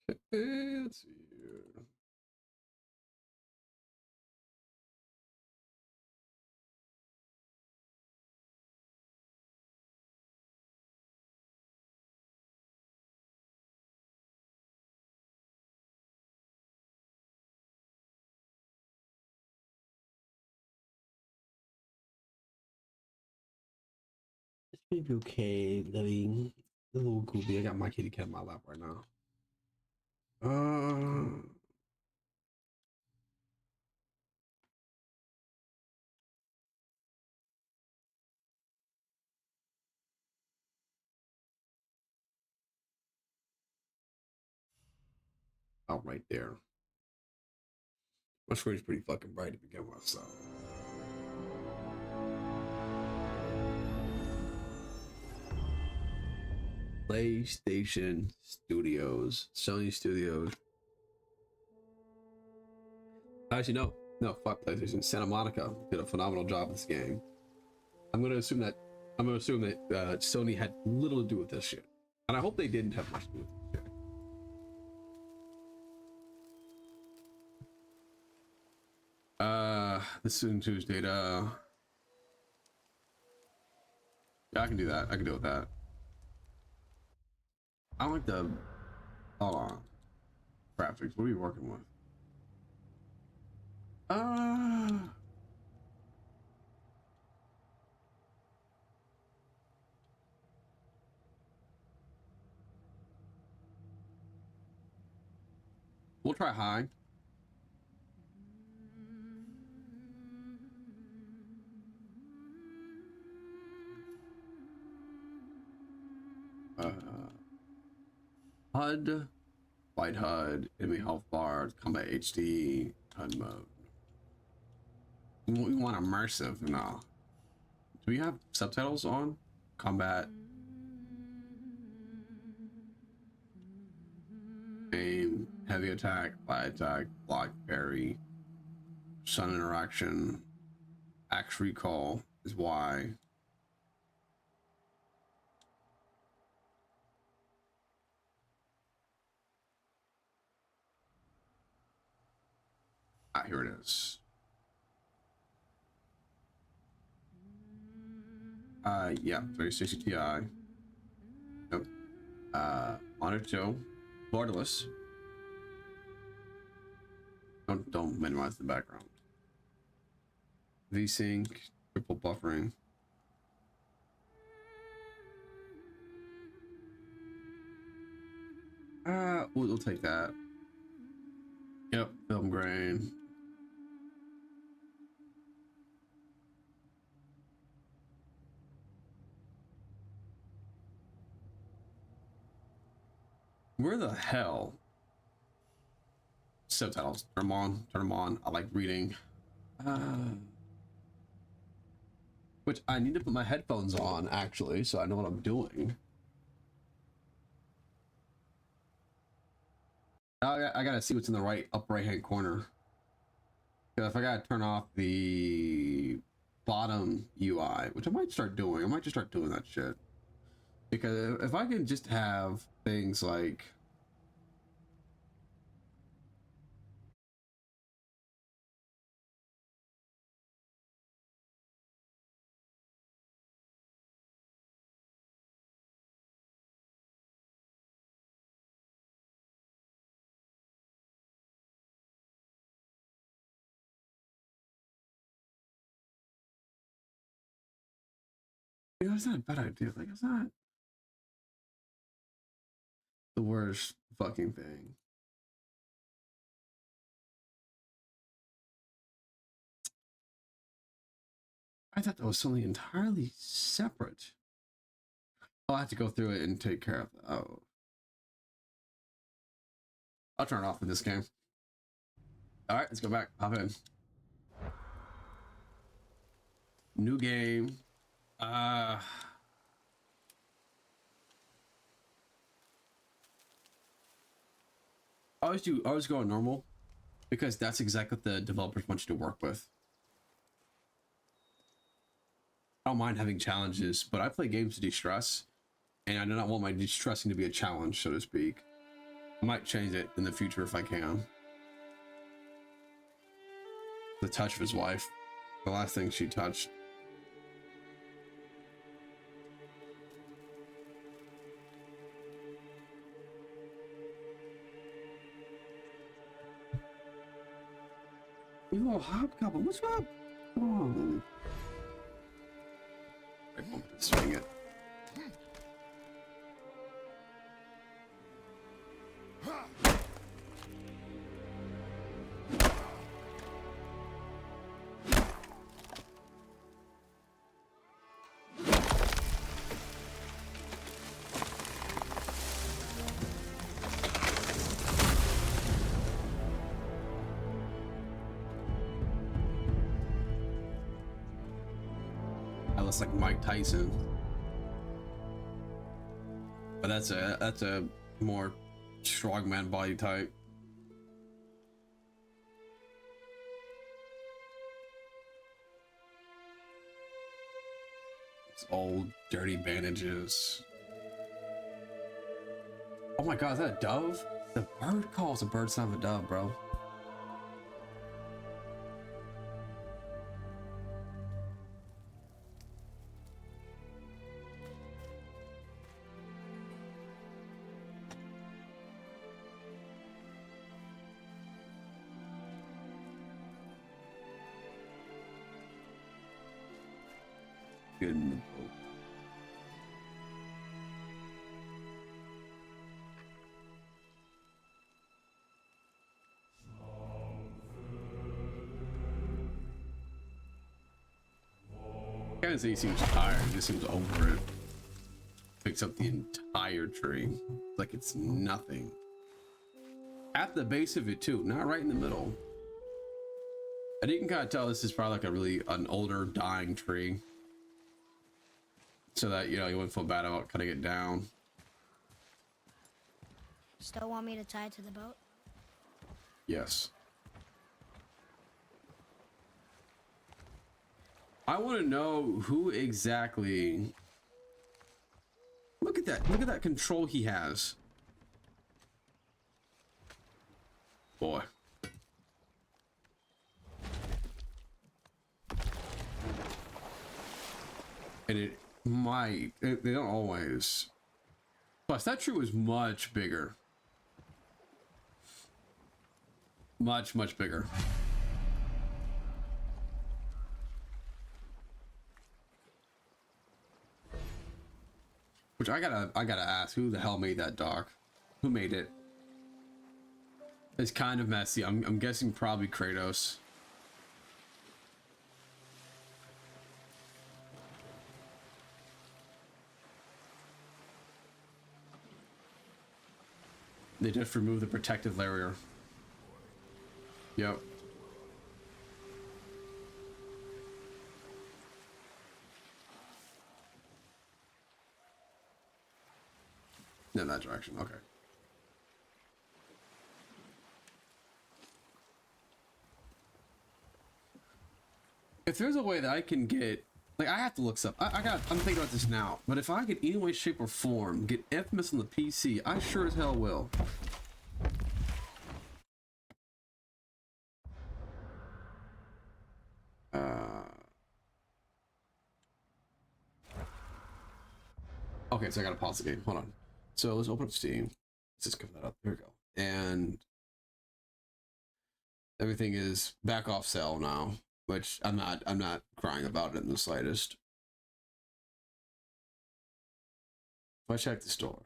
Let's see here. It's gonna be okay living the little goofy. I got my kitty cat in my lap right now. Out right there. My screen's pretty fucking bright to begin with, so. PlayStation Studios, Sony Studios. Actually, no, fuck PlayStation. Santa Monica did a phenomenal job with this game. I'm gonna assume that Sony had little to do with this shit, and I hope they didn't have much to do with this shit. This includes data. Yeah, I can do that. I can deal with that. I don't like the. Hold on. Graphics. What are you working with? We'll try high. HUD, white HUD, enemy health bar, combat HD, HUD mode. We want immersive now. Do we have subtitles on? Combat. Aim, heavy attack, light attack, block, parry, sun interaction, axe recall is Y. Ah, here it is. Yeah, 3060 Ti. Yep. Monitor 2, borderless. Don't minimize the background. VSync, triple buffering. We'll take that. Yep, film grain. Where the hell? Subtitles. Turn them on. Turn them on. I like reading. Which I need to put my headphones on actually, so I know what I'm doing. I gotta see what's in the right upper right hand corner. If I gotta turn off the bottom UI, which I might start doing, I might just start doing that shit. Because if I can just have things like that's not a bad idea. Like, it's not the worst fucking thing. I thought that was something entirely separate. I'll have to go through it and take care of that. Oh. I'll turn it off in this game. All right, let's go back. Hop in. New game. I always go on normal because that's exactly what the developers want you to work with. I don't mind having challenges, but I play games to de-stress, and I do not want my de-stressing to be a challenge, so to speak. I might change it in the future if I can. The touch of his wife. The last thing she touched. You little hobgoblin, what's up? Come on. I want to swing it. Like Mike Tyson, but that's a more strongman body type. It's old dirty bandages. Oh my god, is that a dove? The bird calls a bird son of a dove, bro. I can't say he seems tired, he just seems over it. Picks up the entire tree like it's nothing. At the base of it too, not right in the middle. And you can kind of tell this is probably like an older dying tree. So that, you know, you wouldn't feel bad about cutting it down. Still want me to tie it to the boat? Yes. I want to know who exactly... Look at that. Look at that control he has. Boy. And it might... They don't always... Plus, that tree was much bigger. Much, much bigger. Which I gotta ask, who the hell made that dock? Who made it? It's kind of messy. I'm guessing probably Kratos. They just removed the protective layer. Yep. In that direction, okay. If there's a way that I can get, like, I have to look up. I'm thinking about this now. But if I could, any way, shape, or form, get Infamous on the PC, I sure as hell will. Okay, so I gotta pause the game. Hold on. So let's open up Steam. Let's just cover that up. There we go. And everything is back off sale now, which I'm not crying about it in the slightest. If I check the store,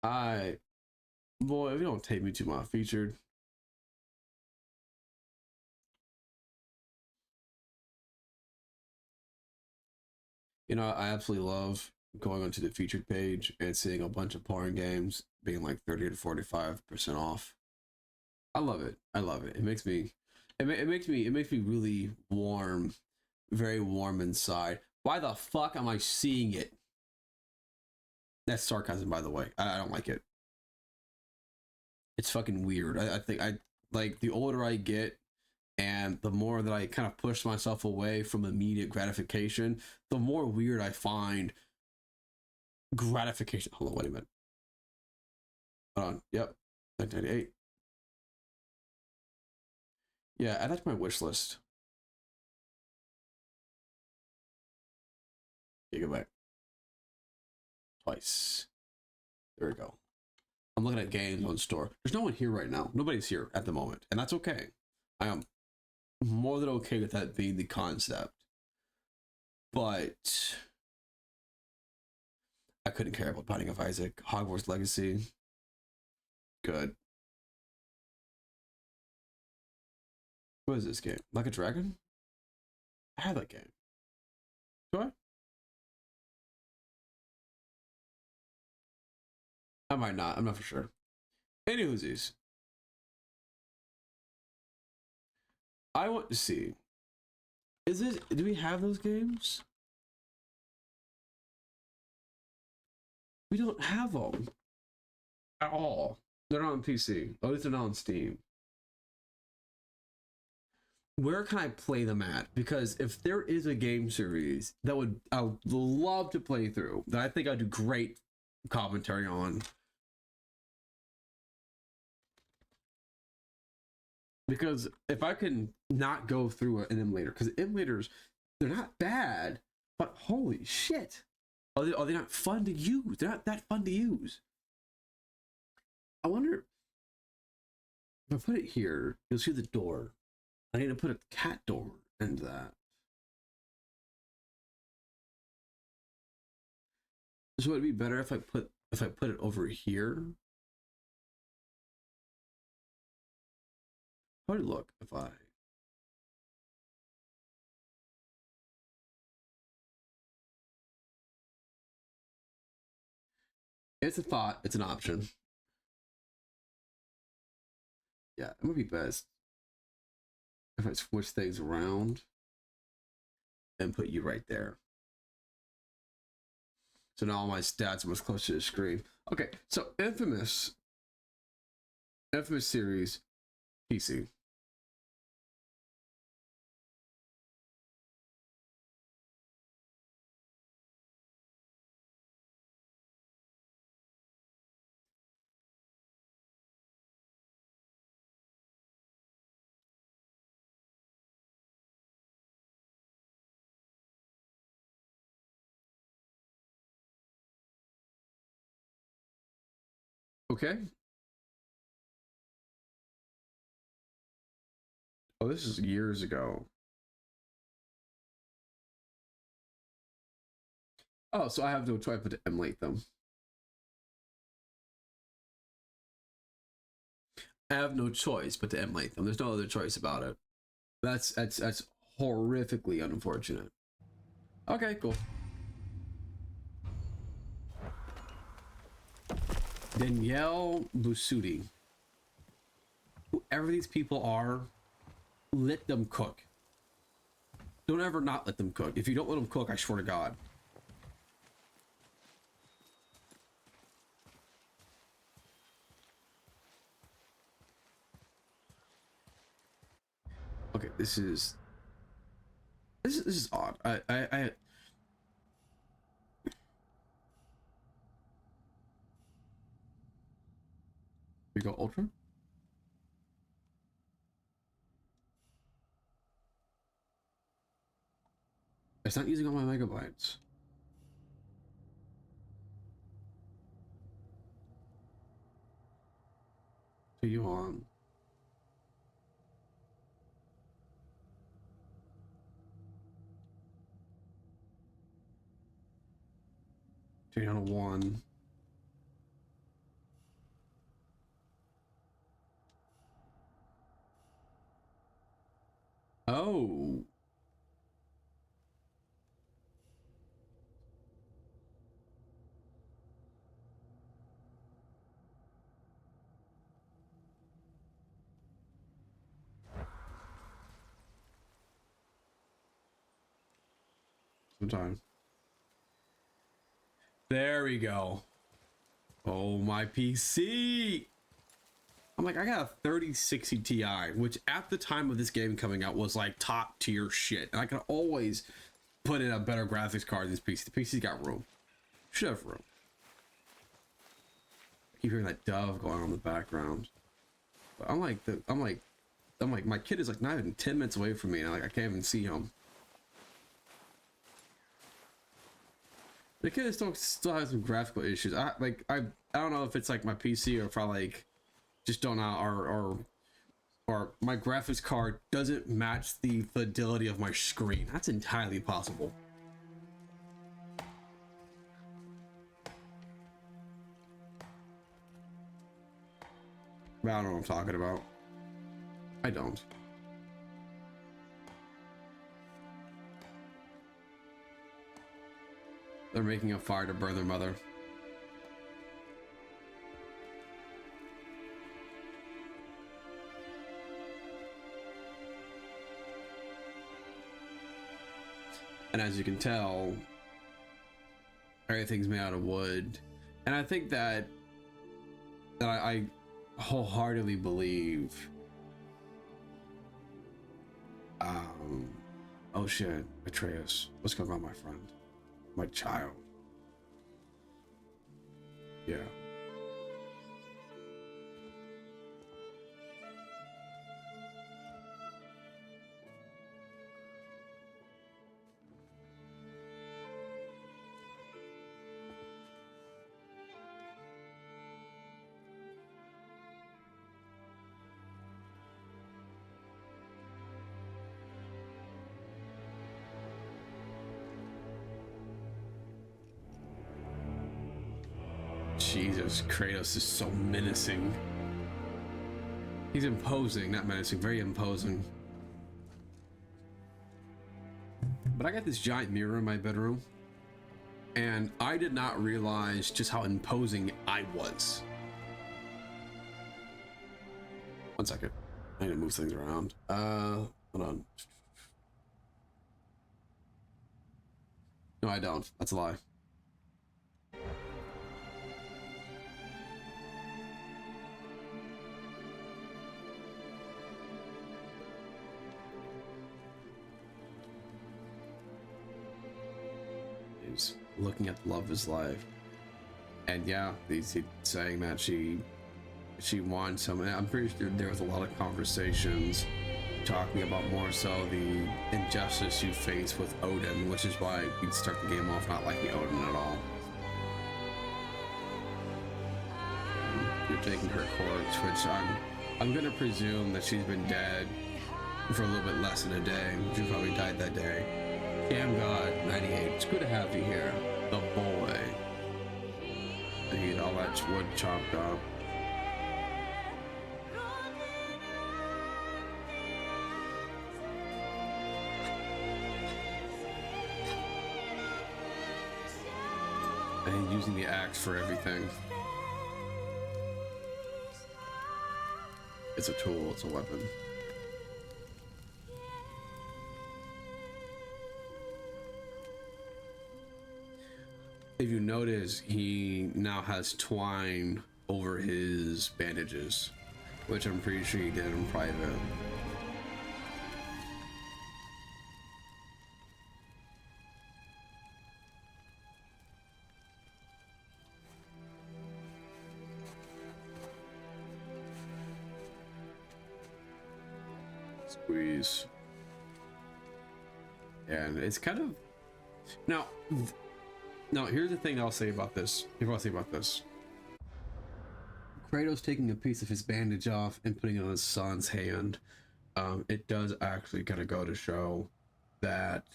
boy, if you don't take me to my featured. You know, I absolutely love going onto the featured page and seeing a bunch of porn games being like 30 to 45% off. I love it. I love it. It makes me really warm, very warm inside. Why the fuck am I seeing it? That's sarcasm, by the way. I don't like it. It's fucking weird. I think like the older I get and the more that I kind of push myself away from immediate gratification, the more weird I find gratification. Hold on, wait a minute. Hold on. Yep. 1998. Yeah, add that to my wish list. Gigabyte. Twice. There we go. I'm looking at games on store. There's no one here right now. Nobody's here at the moment, and that's okay. I am more than okay with that being the concept. But I couldn't care about Binding of Isaac. Hogwarts Legacy. Good. What is this game? Like a Dragon? I had that game. Do I? I might not. I'm not for sure. Anywhoosies. I want to see. Do we have those games? We don't have them. At all. They're not on PC. At least they're not on Steam. Where can I play them at? Because if there is a game series that I would love to play through, that I think I'd do great commentary on. Because if I can not go through an emulator, because emulators, they're not bad, but holy shit. Are they not fun to use? They're not that fun to use. I wonder if I put it here, you'll see the door. I need to put a cat door into that. So would it be better if I put it over here? How would it look if I It's a thought, it's an option. Yeah, it would be best if I switch things around and put you right there. So now all my stats are much closer to the screen. Okay, so Infamous series, PC. Okay. Oh, this is years ago. Oh, so I have no choice but to emulate them. I have no choice but to emulate them. There's no other choice about it. That's horrifically unfortunate. Okay, cool. Danielle Busuti. Whoever these people are, let them cook. Don't ever not let them cook. If you don't let them cook, I swear to God. Okay, this is odd. I we go ultra. It's not using all my megabytes. So you on? Turn on a 1. Oh. Sometimes. There we go. Oh, my PC. I'm like, I got a 3060 Ti, which at the time of this game coming out was like top tier shit. And I can always put in a better graphics card than this PC. The PC's got room. Should have room. keep hearing that dove going on in the background. But I'm like, my kid is like not even 10 minutes away from me, and like I can't even see him. The kid still has some graphical issues. I don't know if it's like my PC or if I like just don't know, or my graphics card doesn't match the fidelity of my screen. That's entirely possible. But I don't know what I'm talking about. I don't. They're making a fire to burn their mother. And as you can tell, everything's made out of wood. And I think that I wholeheartedly believe oh shit, Atreus, what's going on, my friend? My child. Yeah. Jesus, Kratos is so menacing. He's imposing, not menacing, very imposing. But I got this giant mirror in my bedroom, and I did not realize just how imposing I was. One second. I need to move things around. Hold on. No, I don't. That's a lie. He's looking at the love of his life, and yeah, he's saying that she wants him. And I'm pretty sure there was a lot of conversations talking about more so the injustice you face with Odin, which is why you'd start the game off not liking Odin at all. You're taking her corpse, which I'm gonna presume that she's been dead for a little bit less than a day. She probably died that day. Damn God, 98. It's good to have you here, the boy. And he had all that wood chopped up. And he's using the axe for everything. It's a tool, it's a weapon. If you notice, he now has twine over his bandages, which I'm pretty sure he did in private. Squeeze. And it's kind of now. Now, here's the thing I'll say about this. Here's what I'll say about this. Kratos taking a piece of his bandage off and putting it on his son's hand. It does actually kind of go to show that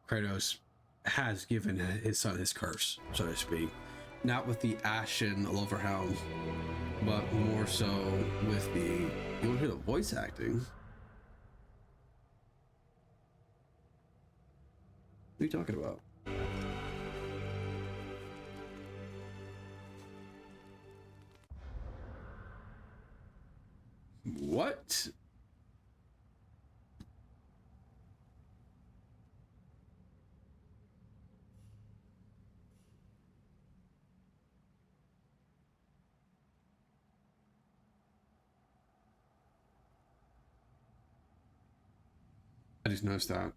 Kratos has given his son his curse, so to speak. Not with the ashen Loverhound, but more so with the... You want to hear the voice acting? What are you talking about? What? I just noticed that.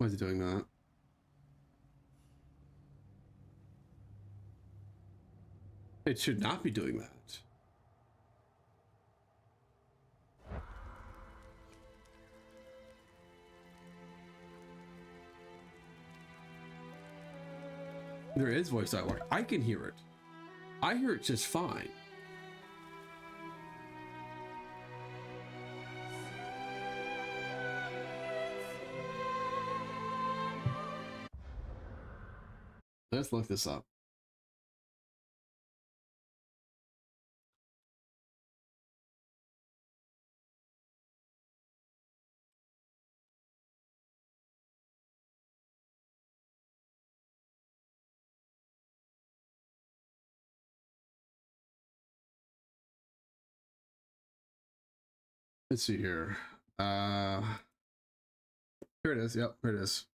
Why is it doing that? It should not be doing that. There is voice dialogue. I can hear it. I hear it just fine. Let's look this up. Let's see here. Here it is. Yep, here it is.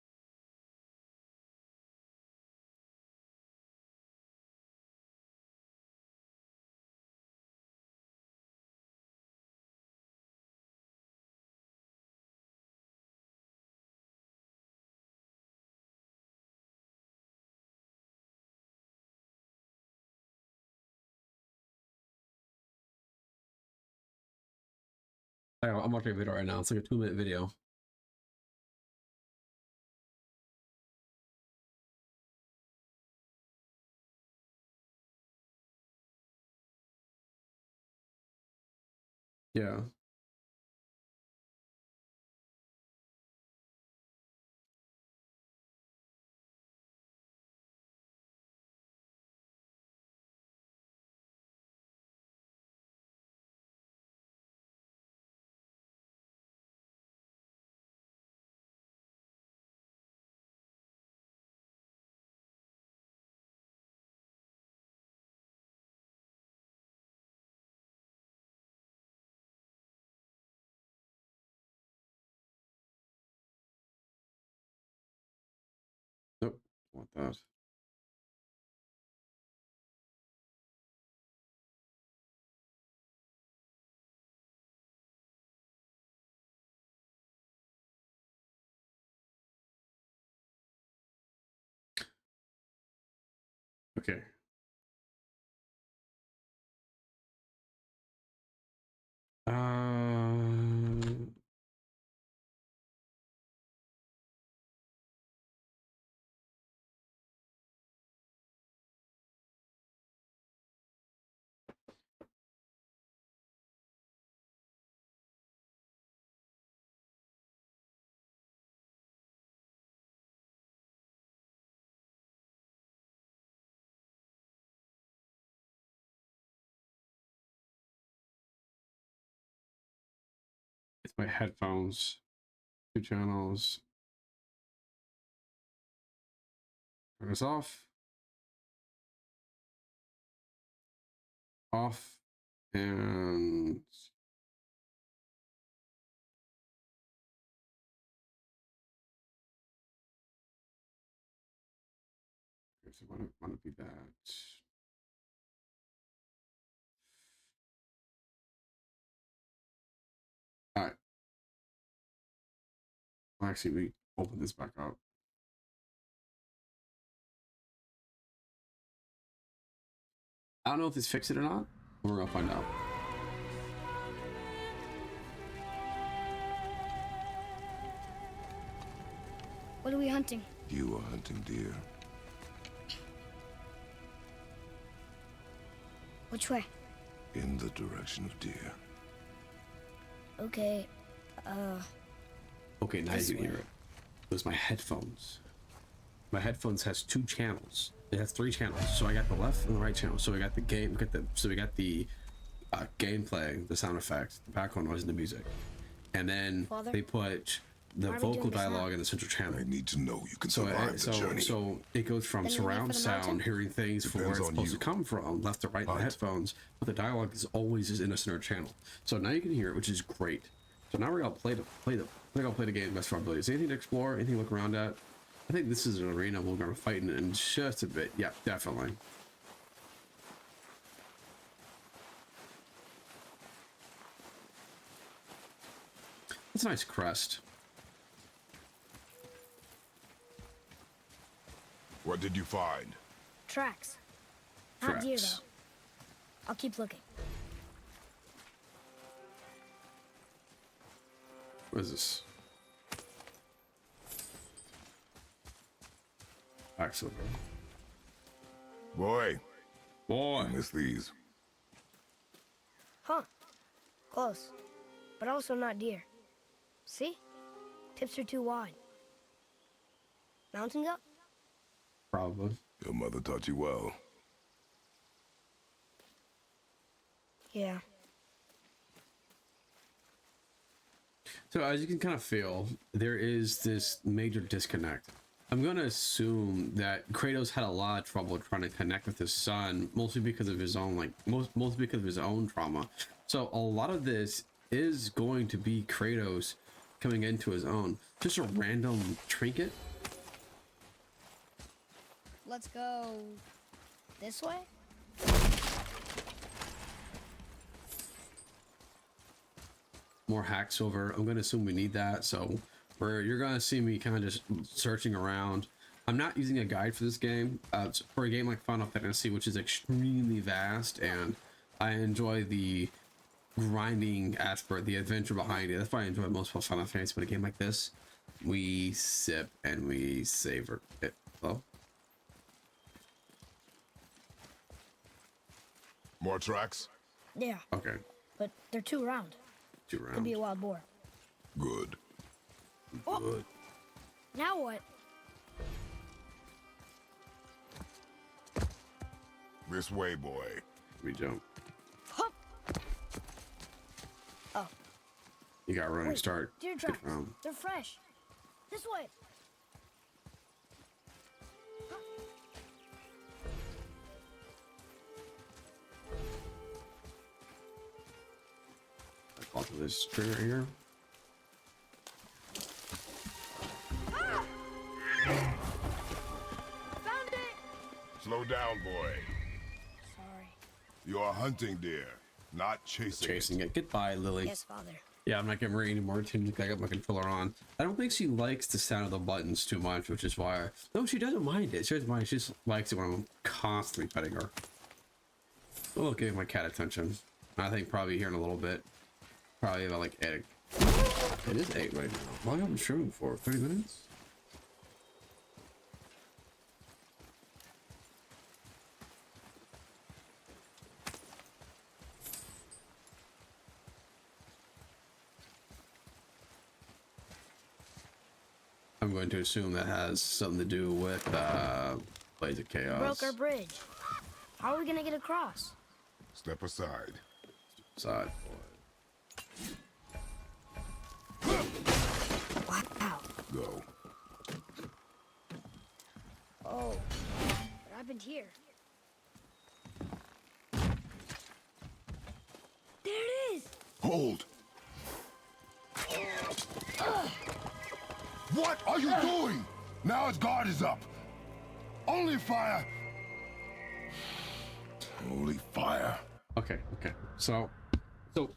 I'm watching a video right now. It's like a 2-minute video. Yeah. Nope. Want that. Okay. It's my headphones. 2 channels. Turn this off. Off. And so want to be that. All right. Well, actually, we open this back up. I don't know if this fixed it or not. We're gonna find out. What are we hunting? You are hunting deer. Which way? In the direction of deer. Okay. Okay, now you This can hear way. it. It was my headphones. My headphones has 2 channels. It has 3 channels. So I got the left and the right channel. So we got the game. We got the gameplay, the sound effects, the background noise, and the music. And then Father? they put the Why are we vocal doing this now? dialogue in the central channel. I need to know you can So survive the journey. so it goes from Then we leave surround for the sound, mountain? hearing things from where Depends it's on supposed you. to come from, left to right in the Right. headphones, but the dialogue is always in a center channel. So now you can hear it, which is great. So now we're gonna play the game best of our abilities. Anything to explore, anything to look around at. I think this is an arena we're gonna fight in just a bit. Yeah, definitely. It's a nice crest. What did you find? Tracks. Not deer, Tracks. though. I'll keep looking. What is this? Excellent. Boy, Boy. I miss these. Huh. Close. But also not deer. See? Tips are too wide. Mountain goat? Probably. Your mother taught you well. Yeah. So as you can kind of feel, there is this major disconnect. I'm going to assume that Kratos had a lot of trouble trying to connect with his son, mostly because of his own, like, mostly because of his own trauma. So a lot of this is going to be Kratos coming into his own. Just a random trinket. Let's go this way? More hack silver. I'm gonna assume we need that, so you're gonna see me kind of just searching around. I'm not using a guide for this game. For a game like Final Fantasy, which is extremely vast, and I enjoy the grinding aspect, the adventure behind it. That's why I enjoy most of Final Fantasy. But a game like this, we sip and we savor it. Well, More tracks? Yeah, okay, but they're too round. 2 Could be a rounds. wild boar. Good. Oh, Good. now what? This way, boy. We jump. Hup. Oh, You got a running wait. start. Deer Good tracks. round. They're fresh. This way. Off of this tree right here. Found it. Slow down, boy. Sorry. You're hunting deer, not chasing. Chasing it. Goodbye, Lily. Yes, Father. Yeah, I'm not getting ready anymore. I got my controller on. I don't think she likes the sound of the buttons too much, which is why. No, she doesn't mind it. She doesn't mind. She just likes it when I'm constantly petting her. We'll give my cat attention. I think probably here in a little bit. Probably about like 8. It is 8 right now. How long have I been streaming for? 30 minutes? I'm going to assume that has something to do with Blaze of Chaos. Broke our bridge. How are we gonna get across? Step aside. Side. Wow. Go. Oh, what happened here? There it is. Hold. What are you doing? Now his guard is up. Only fire. Only fire. Okay. So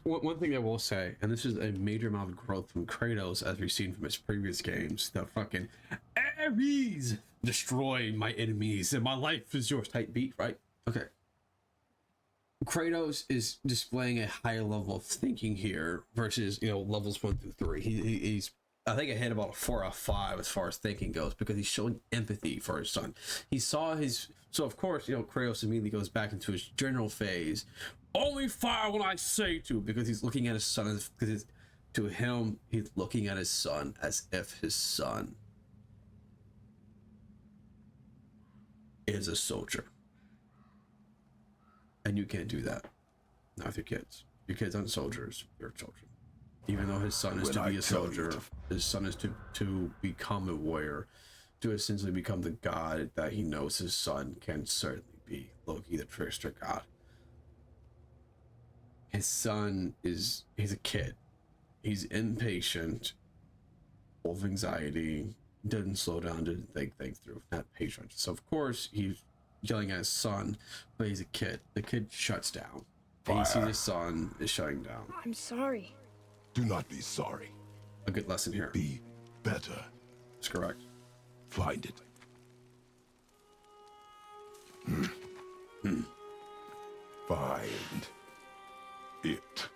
one thing I will say, and this is a major amount of growth from Kratos as we've seen from his previous games, the fucking Ares destroy my enemies and my life is yours type beat, right? Okay. Kratos is displaying a higher level of thinking here versus, levels 1 through 3. He's I think I hit about a 4 out of 5 as far as thinking goes because he's showing empathy for his son. He saw his, so of course, Kratos immediately goes back into his general phase. Only fire when I say to, because he's looking at his son as, because to him, he's looking at his son as if his son is a soldier. And you can't do that. Not with your kids. Your kids aren't soldiers, they're children. Even though his son is to be a soldier, his son is to become a warrior, to essentially become the god that he knows his son can certainly be. Loki, the trickster god. His son he's a kid. He's impatient, full of anxiety, doesn't slow down to think things through, not patient. So of course he's yelling at his son, but he's a kid. The kid shuts down. And he sees his son is shutting down. I'm sorry. Do not be sorry. A good lesson here. Be better. That's correct. Find it. Find it.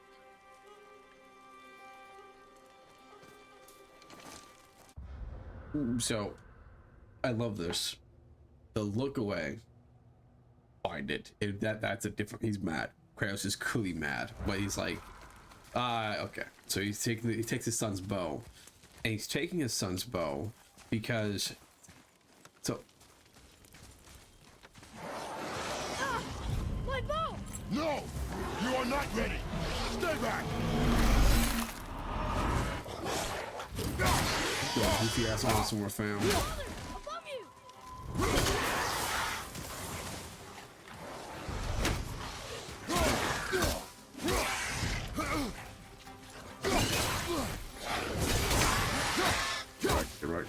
So, I love this. The look away. Find it. That's a different. He's mad. Kratos is clearly mad, but he's like, okay. So he takes his son's bow, and he's taking his son's bow because. So. My bow! No! You are not ready! Stay back! Goofy ass awesome more fam. Above you! You're right.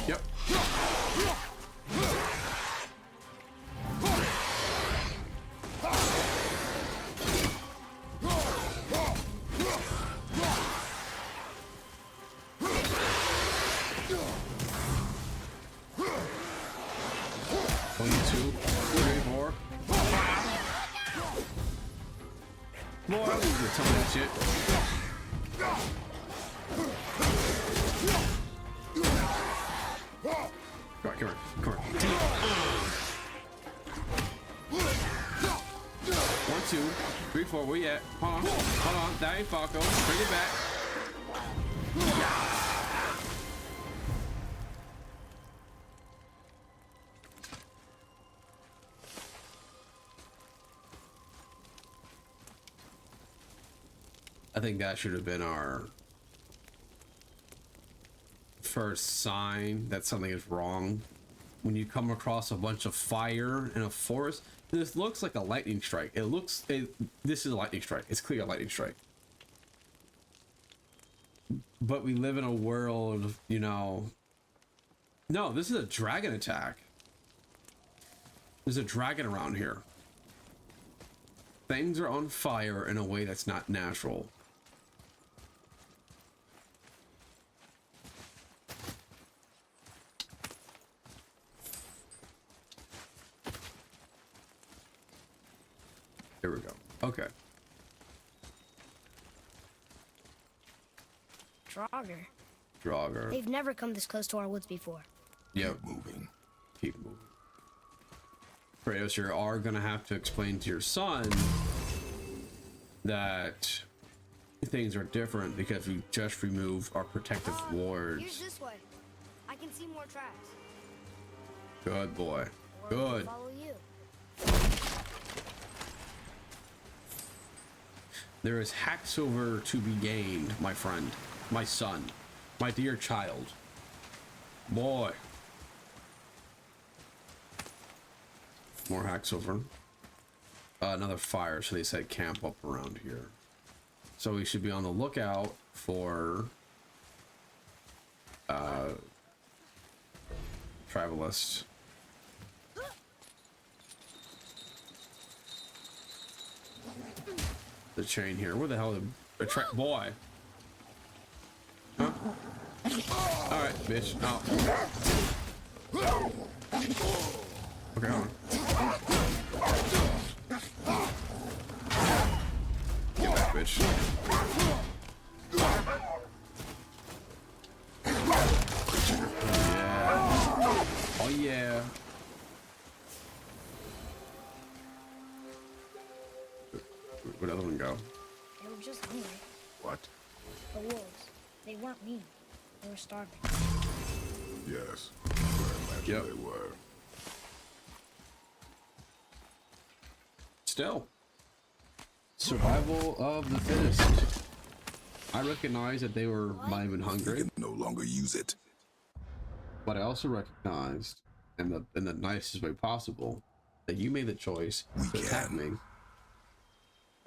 Yep. One, two, three, four. Boy, I need to tell me that shit. Come on. 1, 2, 3, 4. Where you at? Hold on. That ain't Falco. Bring it back. I think that should have been our first sign that something is wrong. When you come across a bunch of fire in a forest, this looks like a lightning strike. This is a lightning strike. It's clear a lightning strike. But we live in a world, you know. No, this is a dragon attack. There's a dragon around here. Things are on fire in a way that's not natural. Here we go. Okay. Draugr. They've never come this close to our woods before. Yep. Keep moving. Kratos, you are gonna have to explain to your son that things are different because we just removed our protective Here's wards. this way. I can see more tracks. Good boy. Or I can Good. follow you. There is Hacksilver to be gained, my friend, my son, my dear child. Boy. More Hacksilver. Another fire, so they said camp up around here. So we should be on the lookout for Travelists. The chain here. Where the hell the boy? Huh? All right, bitch. Oh. Okay, hold on. Get back, bitch. Yeah. Oh yeah. Where'd the other one go? They were just hungry. What? The wolves. They weren't mean. They were starving. Yes. I imagine Yep. they were. Still. Survival of the fittest. I recognize that they were not even We hungry, can no longer use it. but I also recognized, in the nicest way possible, that you made the choice We to attack can. me.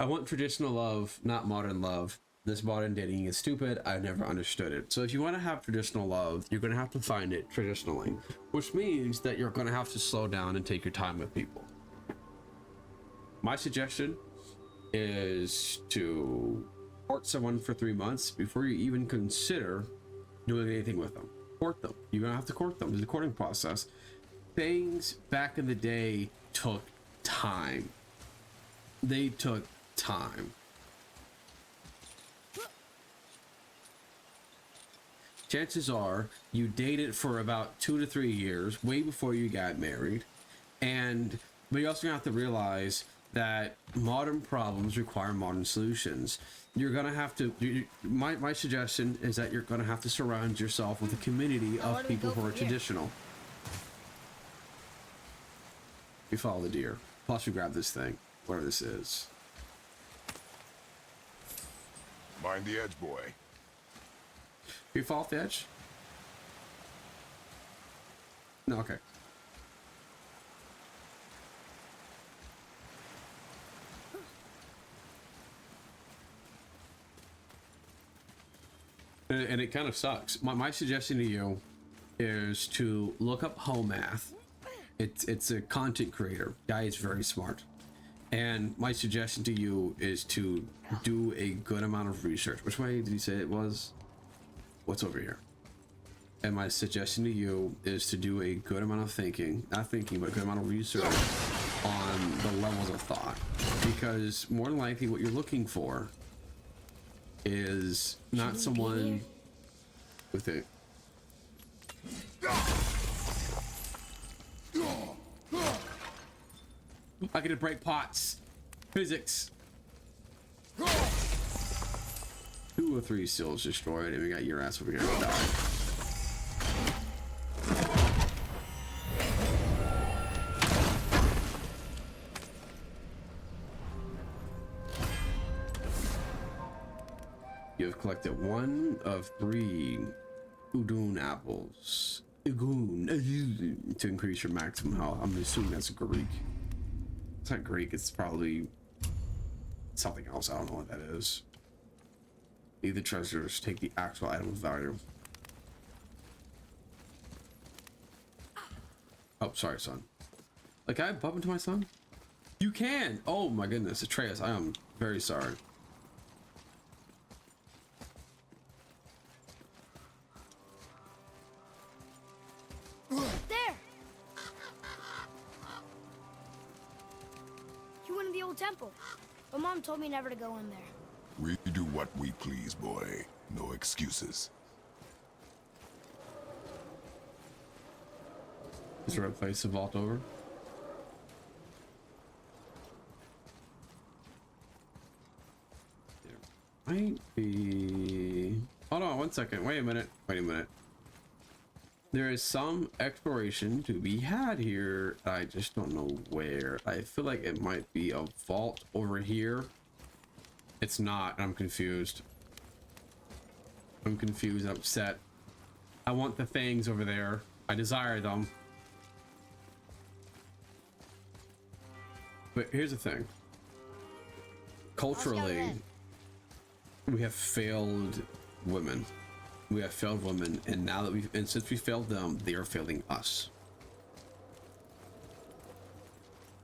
I want traditional love, not modern love. This modern dating is stupid. I never understood it. So if you want to have traditional love, you're going to have to find it traditionally, which means that you're going to have to slow down and take your time with people. My suggestion is to court someone for 3 months before you even consider doing anything with them. Court them. You're going to have to court them. There's a courting process. Things back in the day took time. They took time. Chances are you dated for about 2 to 3 years, way before you got married. But you also have to realize that modern problems require modern solutions. You're gonna have to, my suggestion is that you're gonna have to surround yourself with a community of people who are traditional. We follow the deer. Plus we grab this thing, whatever this is. Mind the edge, boy. You fall off the edge? No, okay. And it kind of sucks. My suggestion to you is to look up Homath. It's a content creator. Guy is very smart. And my suggestion to you is to do a good amount of research. Which way did he say it was? What's over here? And my suggestion to you is to do a good amount of thinking, not thinking, but a good amount of research on the levels of thought. Because more than likely what you're looking for is not someone with it. I get to break pots. Physics. 2 or 3 seals destroyed, and we got your ass over here to die. You have collected 1 of 3 Udun apples. Udun, to increase your maximum health. I'm assuming that's Greek. It's not Greek, it's probably something else. I don't know what that is. Leave the treasures, take the actual item of value. Oh, sorry, son. Like, can I bump into my son? You can! Oh my goodness, Atreus, I am very sorry. There! You went in the old temple. My mom told me never to go in there. We do what we please, boy. No excuses. Is there a place to vault over? There might be... Hold on 1 second. Wait a minute. Wait a minute. There is some exploration to be had here. I just don't know where. I feel like it might be a vault over here. It's not. I'm confused. I'm confused, upset. I want the things over there. I desire them. But here's the thing. Culturally, we have failed women. We have failed women, and now that and since we failed them, they are failing us.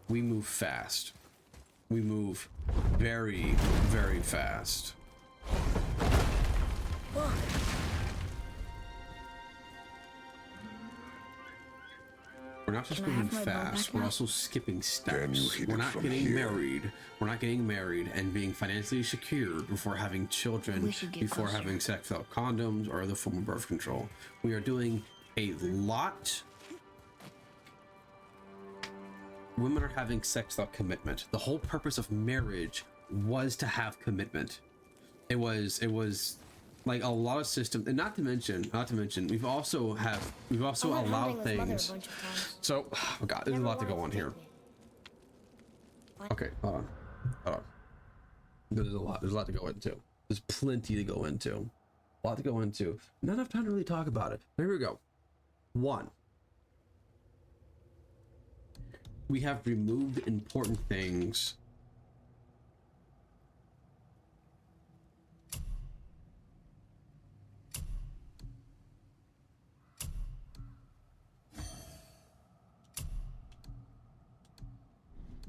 We move fast. We move very, very fast. Look. We're not just Can I moving have my ball fast, back we're now? also skipping Can you steps. hit We're it not from getting here? married. We're not getting married and being financially secured before having children, We should get before closer. having sex without condoms or other form of birth control. We are doing a lot. Women are having sex without commitment. The whole purpose of marriage was to have commitment. It was like a lot of systems, and not to mention, we've also I went allowed hunting with Mother things. a bunch of times. So, oh god, there's a Never lot to go wanted on to here. take me. Okay, hold on. There's a lot to go into. There's plenty to go into. A lot to go into. Not enough time to really talk about it. Here we go. 1. We have removed important things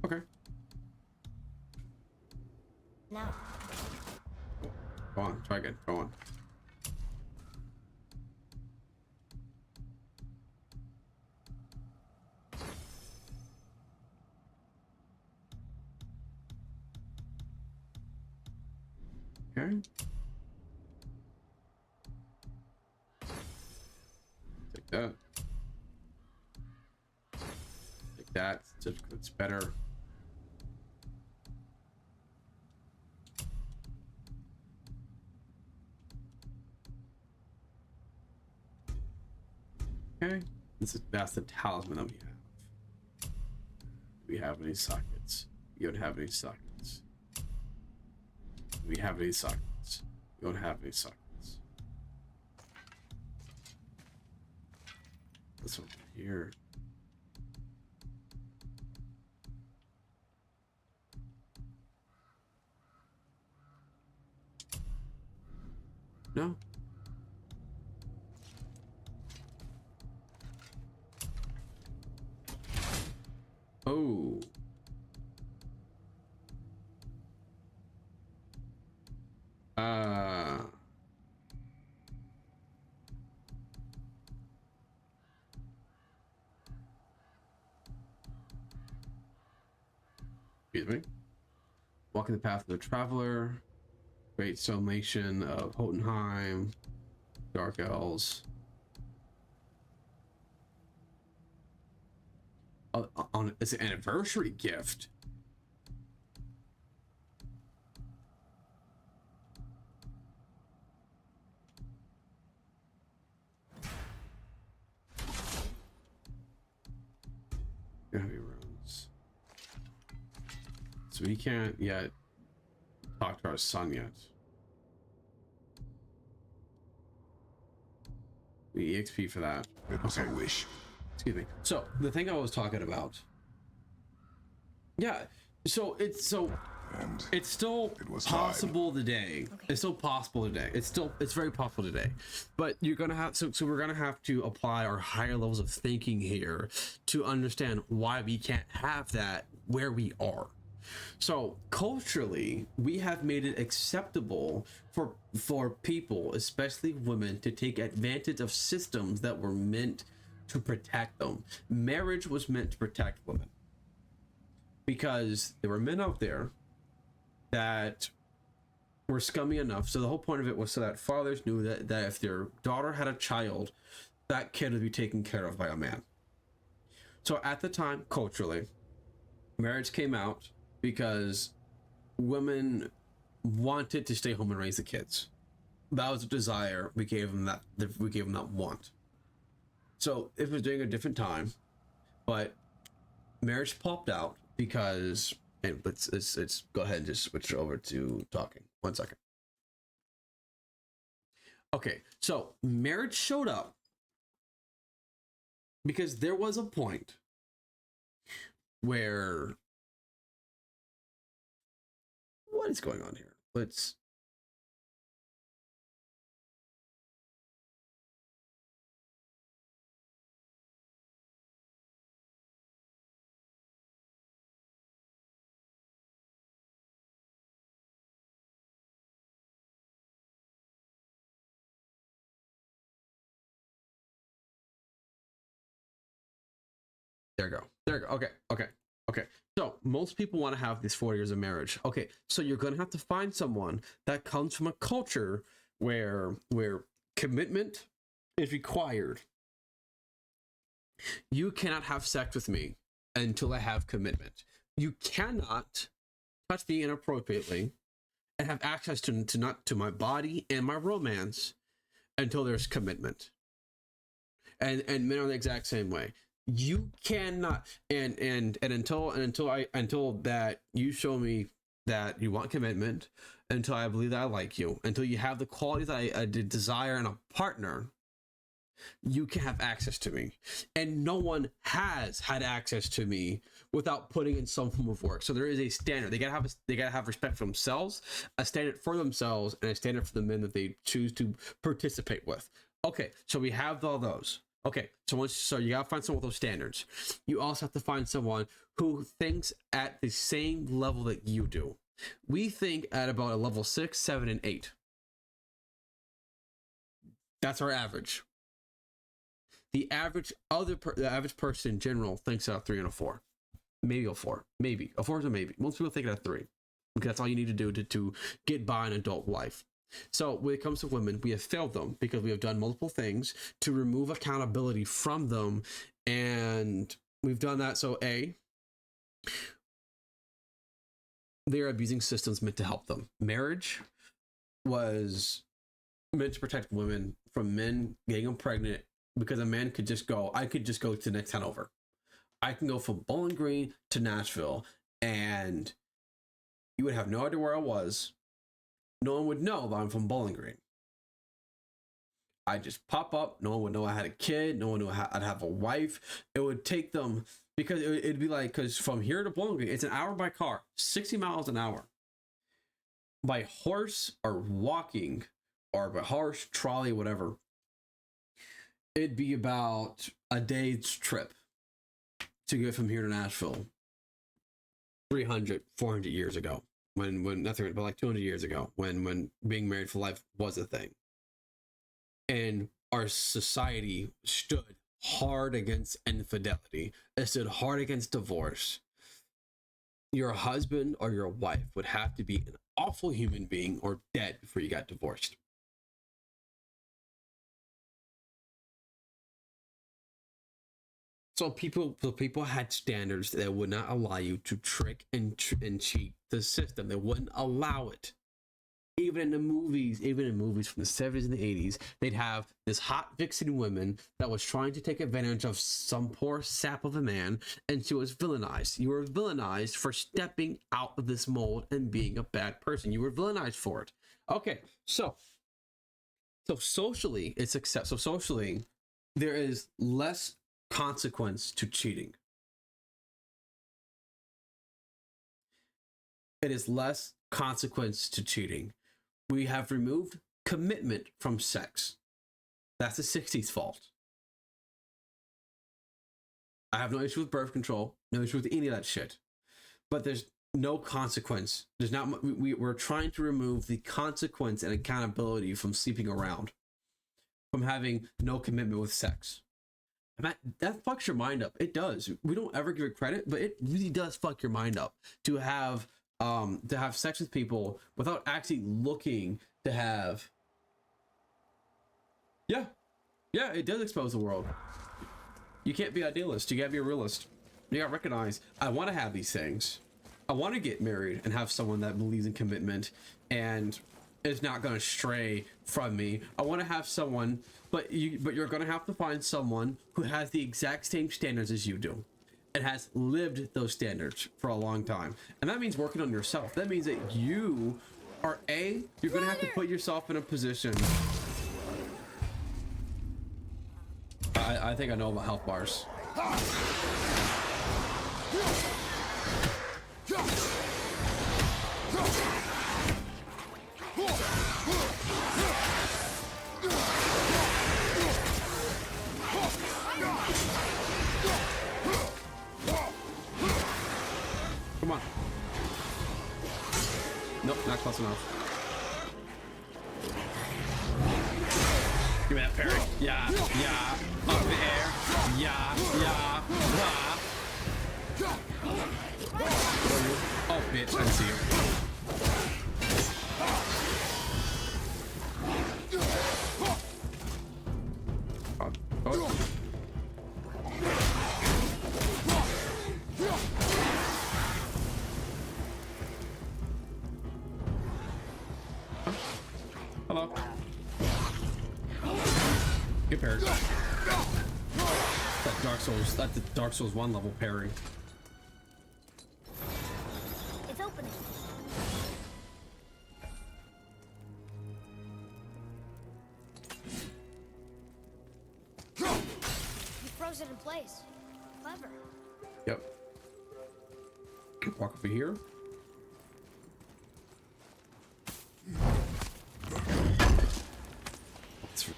Okay. Now, Go on. Try again. Go on. Okay. Take that. Take that. It's better. Okay. That's the talisman that we have. Do we have any sockets? You don't have any sockets. Do we have any sockets? You don't have any sockets. This one here. No. Oh. Excuse me. Walking the path of the traveler. Great summation of Jotunheim. Dark Elves. It's an anniversary gift. Heavy runes. So we can't yet talk to our son yet. We EXP for that. It was a wish. Excuse me. So the thing I was talking about. Yeah. So it's still It was possible today. It's still possible today. It's very possible today. But you're gonna have so we're gonna have to apply our higher levels of thinking here to understand why we can't have that where we are. So culturally, we have made it acceptable for people, especially women, to take advantage of systems that were meant to protect them. Marriage was meant to protect women because there were men out there that were scummy enough. So the whole point of it was so that fathers knew that if their daughter had a child, that kid would be taken care of by a man. So at the time, culturally, marriage came out because women wanted to stay home and raise the kids. That was a desire. We gave them that want. So it was during a different time, but marriage popped out because, and let's go ahead and just switch over to talking. 1 second. Okay, so marriage showed up because there was a point where, what is going on here? There you go. Okay. So most people want to have these 4 years of marriage. Okay, so you're gonna have to find someone that comes from a culture where commitment is required. You cannot have sex with me until I have commitment. You cannot touch me inappropriately and have access to my body and my romance until there's commitment. And men are the exact same way. You cannot and until that you show me that you want commitment, until I believe that I like you, until you have the qualities that I desire in a partner, you can have access to me. And no one has had access to me without putting in some form of work. So there is a standard. They gotta have respect for themselves, a standard for themselves, and a standard for the men that they choose to participate with. Okay, so we have all those. Okay, so you gotta find someone with those standards. You also have to find someone who thinks at the same level that you do. We think at about a level 6, 7, and 8. That's our average. The average person in general thinks at a 3 and a 4, maybe a 4, maybe a 4 is a maybe. Most people think at a 3 because that's all you need to do to get by an adult life. So when it comes to women, we have failed them because we have done multiple things to remove accountability from them, and we've done that. So they're abusing systems meant to help them. Marriage was meant to protect women from men getting them pregnant, because a man could just go, I could just go to the next town over. I can go from Bowling Green to Nashville, and you would have no idea where I was. No one would know that I'm from Bowling Green. I'd just pop up. No one would know I had a kid. No one knew I'd have a wife. It would take them, because it'd be like, because from here to Bowling Green, it's an hour by car, 60 miles an hour. By horse or walking, or by horse, trolley, whatever, it'd be about a day's trip to get from here to Nashville 300, 400 years ago. When nothing, but like 200 years ago, when being married for life was a thing. And our society stood hard against infidelity. It stood hard against divorce. Your husband or your wife would have to be an awful human being or dead before you got divorced. So people had standards that would not allow you to trick and cheat the system. They wouldn't allow it. Even in movies from the 70s and the 80s, they'd have this hot vixen woman that was trying to take advantage of some poor sap of a man, and she was villainized. You were villainized for stepping out of this mold and being a bad person. You were villainized for it. Okay, so socially, socially, there is less consequence to cheating. It is less consequence to cheating. We have removed commitment from sex. That's the 60s fault. I have no issue with birth control, no issue with any of that shit. But there's no consequence. There's not. We're trying to remove the consequence and accountability from sleeping around, from having no commitment with sex. That fucks your mind up. It does. We don't ever give it credit, but it really does fuck your mind up to have sex with people without actually looking to have. Yeah, it does expose the world. You can't be idealist. You gotta be a realist. You gotta recognize, I want to have these things. I want to get married and have someone that believes in commitment and is not going to stray from me. I want to have someone, but you're going to have to find someone who has the exact same standards as you do and has lived those standards for a long time. And that means working on yourself. That means that you are you're going to have to put yourself in a position. I think I know about health bars. Come on. Nope, not close enough. Give me that parry. Yeah. Up in the air. Yeah. Oh, bitch, I see you. Hello. Good parry. That's the Dark Souls 1 level parry. It's opening. You froze it in place. Clever. Yep. Walk over here.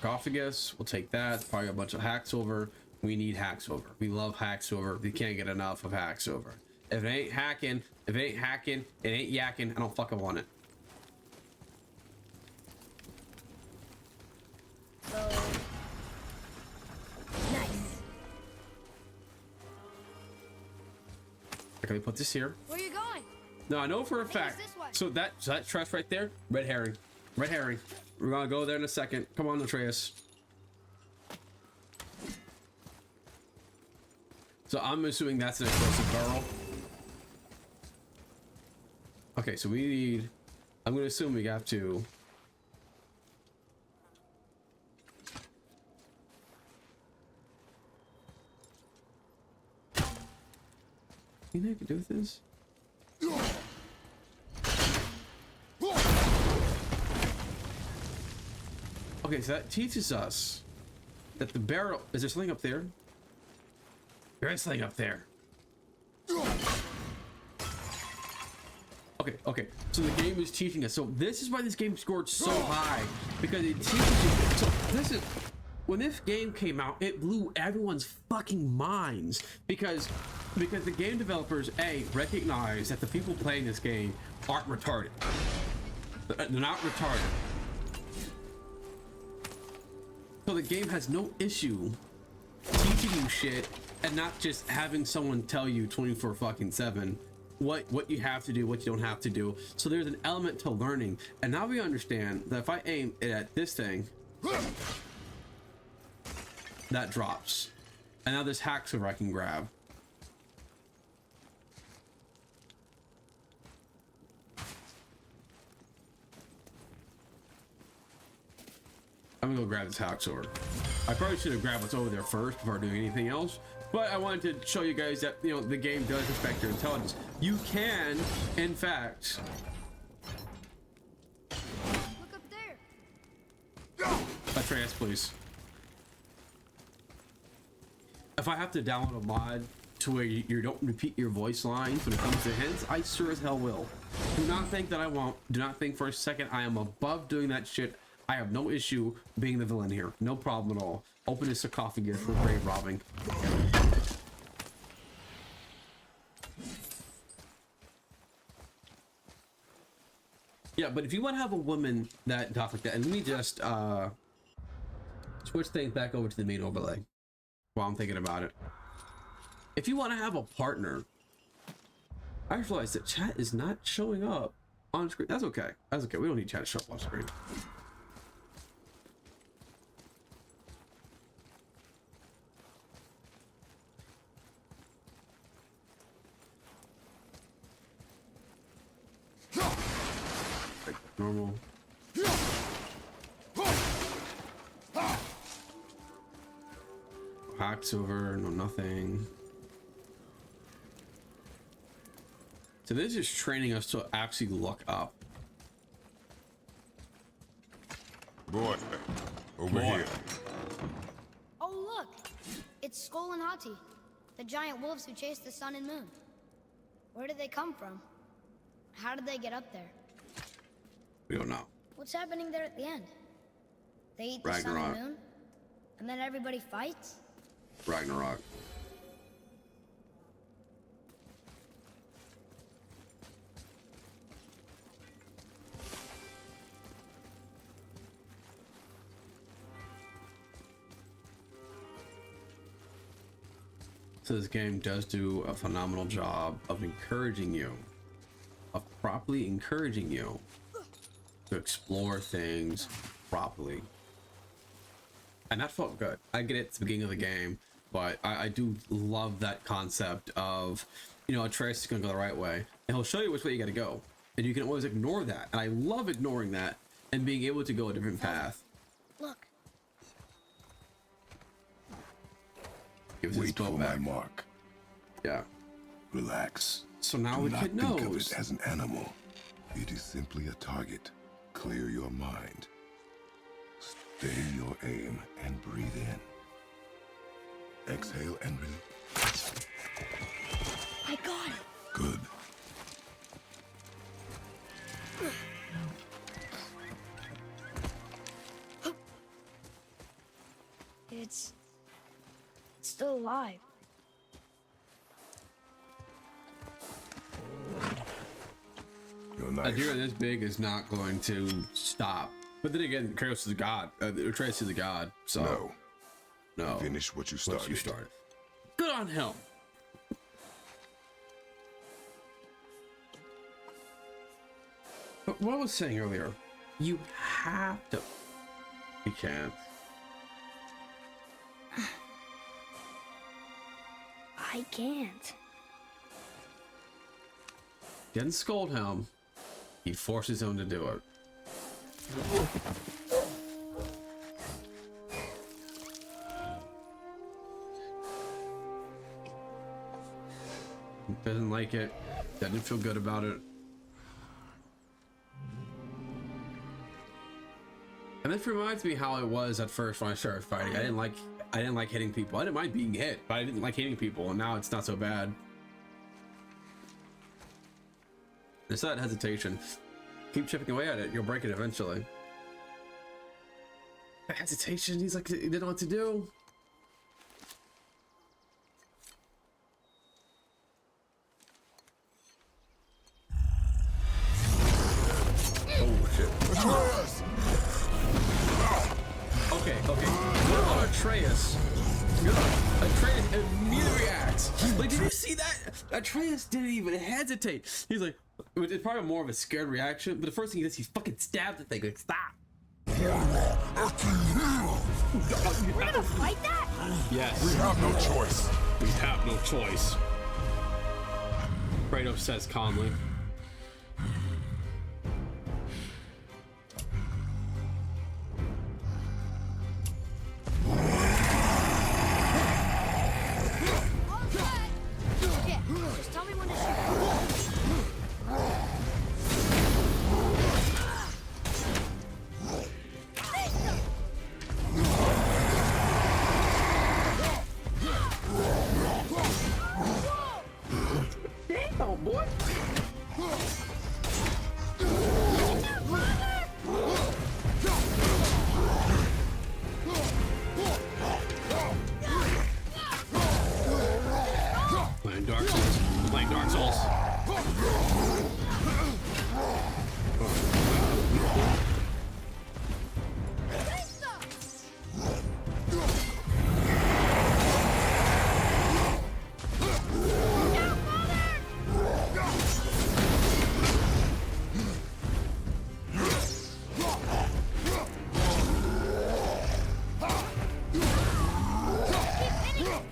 sarcophagus. We'll take that. Probably a bunch of hack silver. We need hack silver. We love hack silver. We can't get enough of hack silver. If it ain't hacking, it ain't yakking. I don't fucking want it. So nice. Can we put this here? Where are you going? No, I know for a fact. this way. So that chest right there, red herring. Red herring. We're gonna go there in a second. Come on, Atreus. So I'm assuming that's an explosive barrel. Okay, so we need. I'm gonna assume we have to. Anything I can do with this? Okay, so that teaches us that the barrel. Is there something up there? There is something up there. Okay. So the game is teaching us. So this is why this game scored so high, because it teaches you. So this is when this game came out, it blew everyone's fucking minds because the game developers recognize that the people playing this game aren't retarded. They're not retarded. So the game has no issue teaching you shit and not just having someone tell you 24/7 what you have to do, what you don't have to do. So there's an element to learning. And now we understand that if I aim it at this thing, that drops. And now there's hack silver I can grab. I'm gonna go grab this hack sword. I probably should have grabbed what's over there first before doing anything else, but I wanted to show you guys that, you know, the game does respect your intelligence. You can, in fact. Look up there. Atreus, please. If I have to download a mod to where you don't repeat your voice lines when it comes to hints, I sure as hell will. Do not think that I won't. Do not think for a second I am above doing that shit. I have no issue being the villain here. No problem at all. Open his sarcophagus for grave robbing. Yeah, but if you want to have a woman that talks like that, and let me just switch things back over to the main overlay while I'm thinking about it. If you want to have a partner, I realize that chat is not showing up on screen. That's okay. That's okay. We don't need chat to show up on screen. Normal. Hack silver, no nothing. So this is training us to actually look up. Boy, over here. Oh, look! It's Skull and Hati, the giant wolves who chase the sun and moon. Where did they come from? How did they get up there? We don't know. What's happening there at the end? They eat the sun Ragnarok. and moon? And then everybody fights? Ragnarok. So this game does do a phenomenal job of encouraging you, of properly encouraging you to explore things properly. And that felt good. I get it, it's the beginning of the game, but I do love that concept of, you know, Atreus is gonna go the right way, and he'll show you which way you gotta go. And you can always ignore that. And I love ignoring that and being able to go a different path. Look, Gives his Wait bow for back. my mark. Yeah. Relax. So now Do the not kid think of knows. it as an animal. It is simply a target. Clear your mind. Stay your aim and breathe in. Exhale and release. I got it. Good. alive. Your A knife. deer this big is not going to stop. But then again, Kratos is a god. Atreus is a god, so no. Finish what you started. What you started. Good on him. But what I was saying earlier, you have to. You can't. I can't. Didn't scold him. He forces him to do it. Doesn't like it. Doesn't feel good about it. And this reminds me how it was at first when I started fighting. I didn't like hitting people. I didn't mind being hit, but I didn't like hitting people, and now it's not so bad. It's that hesitation. Keep chipping away at it, you'll break it eventually. That hesitation, he's like, he didn't know what to do. Oh shit. Okay. What about Atreus? Atreus immediately reacts. Like, did you see that? Atreus didn't even hesitate. He's like, it's probably more of a scared reaction, but the first thing he does, he fucking stabs the thing. Like, stop. We're gonna fight that? Yes. We have no choice. We have no choice. Kratos says calmly. Yeah, just tell me when to shoot. Damn, boy. Playing Dark Souls. Playing Dark Souls.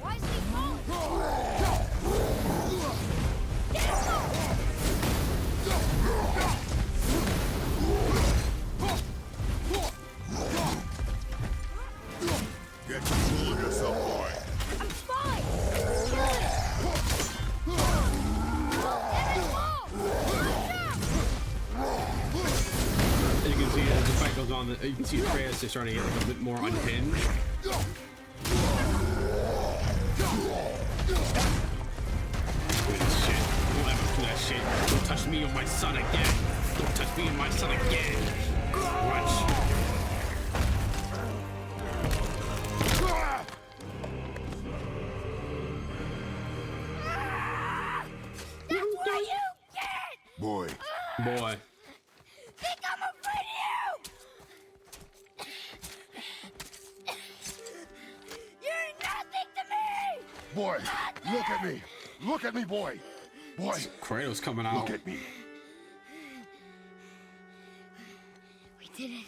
Why is he falling? Get control of yourself, boy. I'm fine. As you can see, as the fight goes on, you can see Atreus is starting to get like a bit more unhinged. Look at this shit. Don't ever do that shit. Don't touch me or my son again. Don't touch me and my son again. Watch. That's what you get! Boy, Boy. Think I'm afraid of you! You're nothing to me! boy, look at me. Look at me, boy. Boy, Kratos coming out. look at me. We did it.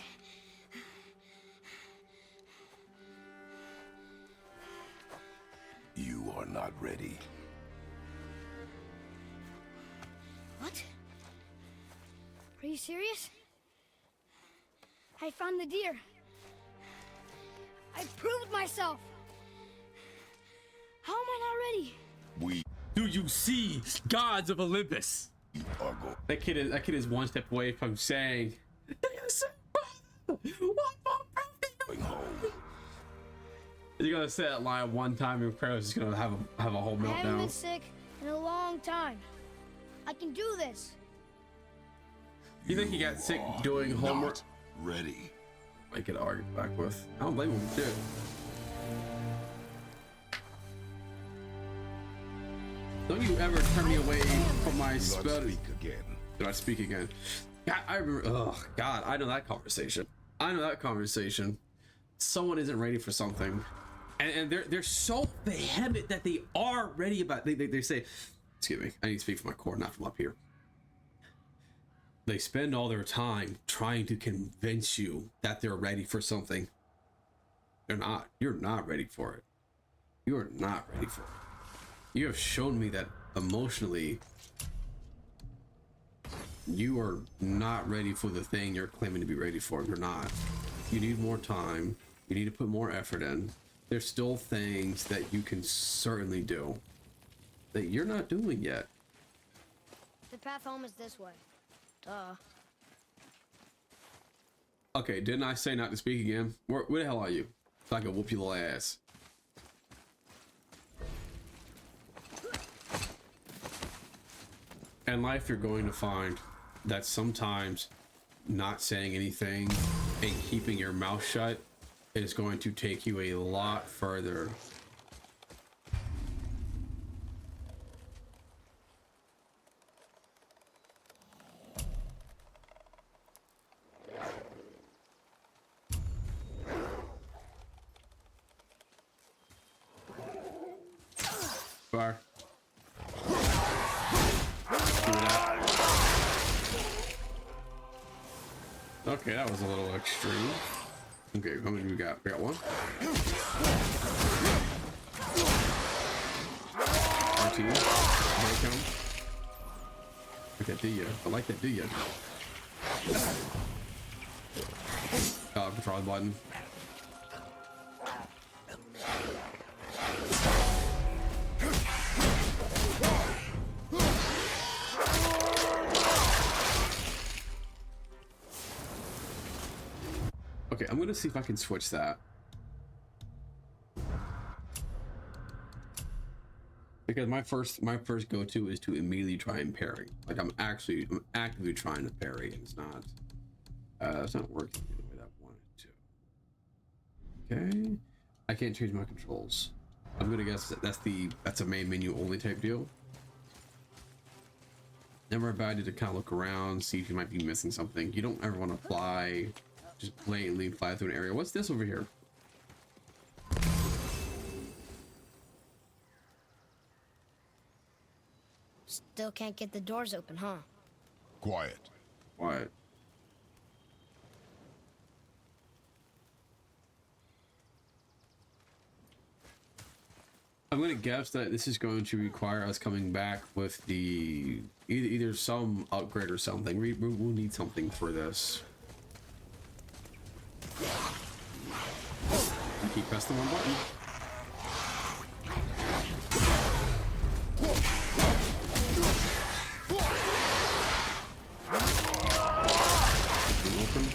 You are not ready. What? Are you serious? I found the deer. I proved myself. How am I not ready? We Do you see gods of Olympus? are going. That kid is one step away from saying, "Do you see? What more Going home. You're gonna say that line one time, and Kratos is gonna have a whole I haven't been meltdown. sick in a long time. I can do this. You think he got sick doing homework? Not ready. I could argue back with. I don't blame him, shit. Don't you ever turn me away from my Do not spell. speak again. Did I speak again? God, I remember. Oh God, I know that conversation. I know that conversation. Someone isn't ready for something, and they're so vehement that they are ready about. They say, excuse me, I need to speak from my core, not from up here. They spend all their time trying to convince you that they're ready for something. They're not. You're not ready for it. You are not ready for it. You have shown me that emotionally you are not ready for the thing you're claiming to be ready for. You're not. You need more time. You need to put more effort in. There's still things that you can certainly do that you're not doing yet. The path home is this way. Duh. Okay, didn't I say not to speak again? Where the hell are you? So I can whoop your little ass. In life, you're going to find that sometimes not saying anything and keeping your mouth shut is going to take you a lot further. Fire. Okay, that was a little extreme. Okay, how many do we got? We got one. RT. Break him. Like that, do you? I like that, do you? Control button. Okay, I'm gonna see if I can switch that. Because my first go-to is to immediately try and parry. Like I'm actively trying to parry, and it's not working the way that I wanted it to. Okay, I can't change my controls. I'm gonna guess that that's a main menu only type deal. Never a bad idea to kind of look around, see if you might be missing something. You don't ever want to fly, just blatantly fly through an area. What's this over here? Still can't get the doors open, huh? Quiet. What? I'm gonna guess that this is going to require us coming back with the either some upgrade or something. We'll need something for this. I keep pressing the one button. Open.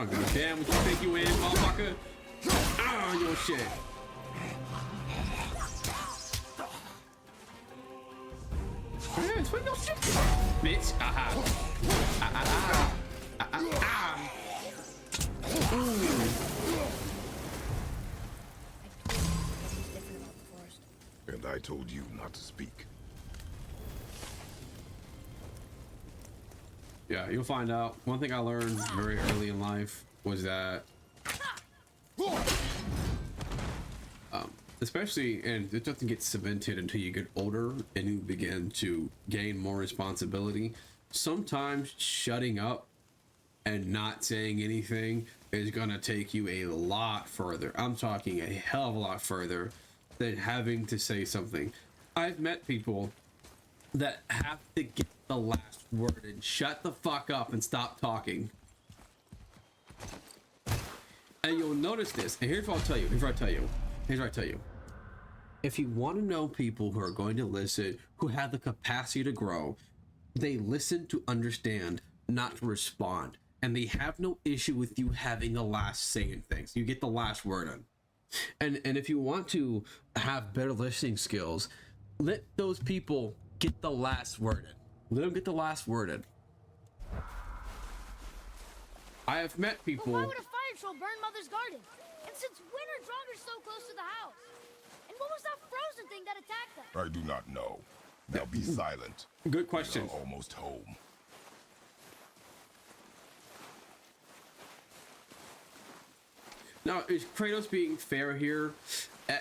Oh, god damn, what you think you in, motherfucker? Ah, your shit. Yeah, it's for your shit, bitch. Aha. Ah, ah, ah. Ah, ah, ah. And I told you not to speak. Yeah, you'll find out. One thing I learned very early in life was that, especially, and it doesn't get cemented until you get older and you begin to gain more responsibility. Sometimes shutting up and not saying anything is gonna take you a lot further. I'm talking a hell of a lot further than having to say something. I've met people that have to get the last word and shut the fuck up and stop talking. And you'll notice this, and here's what I'll tell you, here's what I tell you. If you want to know people who are going to listen, who have the capacity to grow, they listen to understand, not to respond. And they have no issue with you having the last say in things. You get the last word in. And if you want to have better listening skills, let those people get the last word in. Let them get the last word in. I have met people. But why would a fire troll burn Mother's garden? And since when are Draugrs so close to the house? And what was that frozen thing that attacked them? I do not know. Now be silent. Good question. We are almost home. Now, is Kratos being fair here?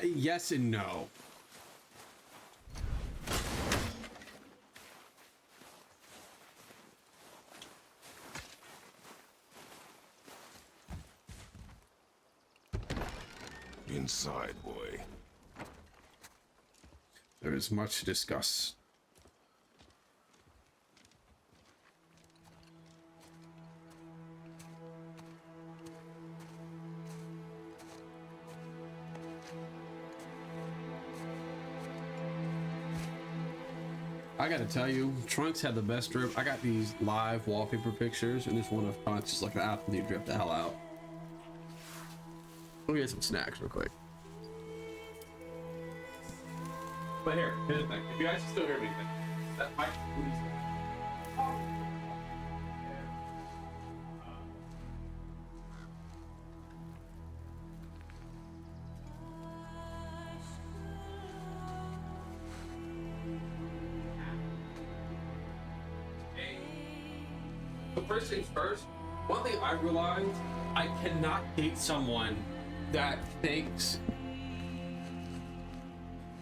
Yes and no. Inside, boy. There is much to discuss. I gotta tell you, Trunks had the best drip. I got these live wallpaper pictures, and this one of Trunks is like an absolute drip the hell out. Let me get some snacks real quick. But here's the thing. If you guys still hear me, that mic, please. So first things first, one thing I realized, I cannot date someone that thinks,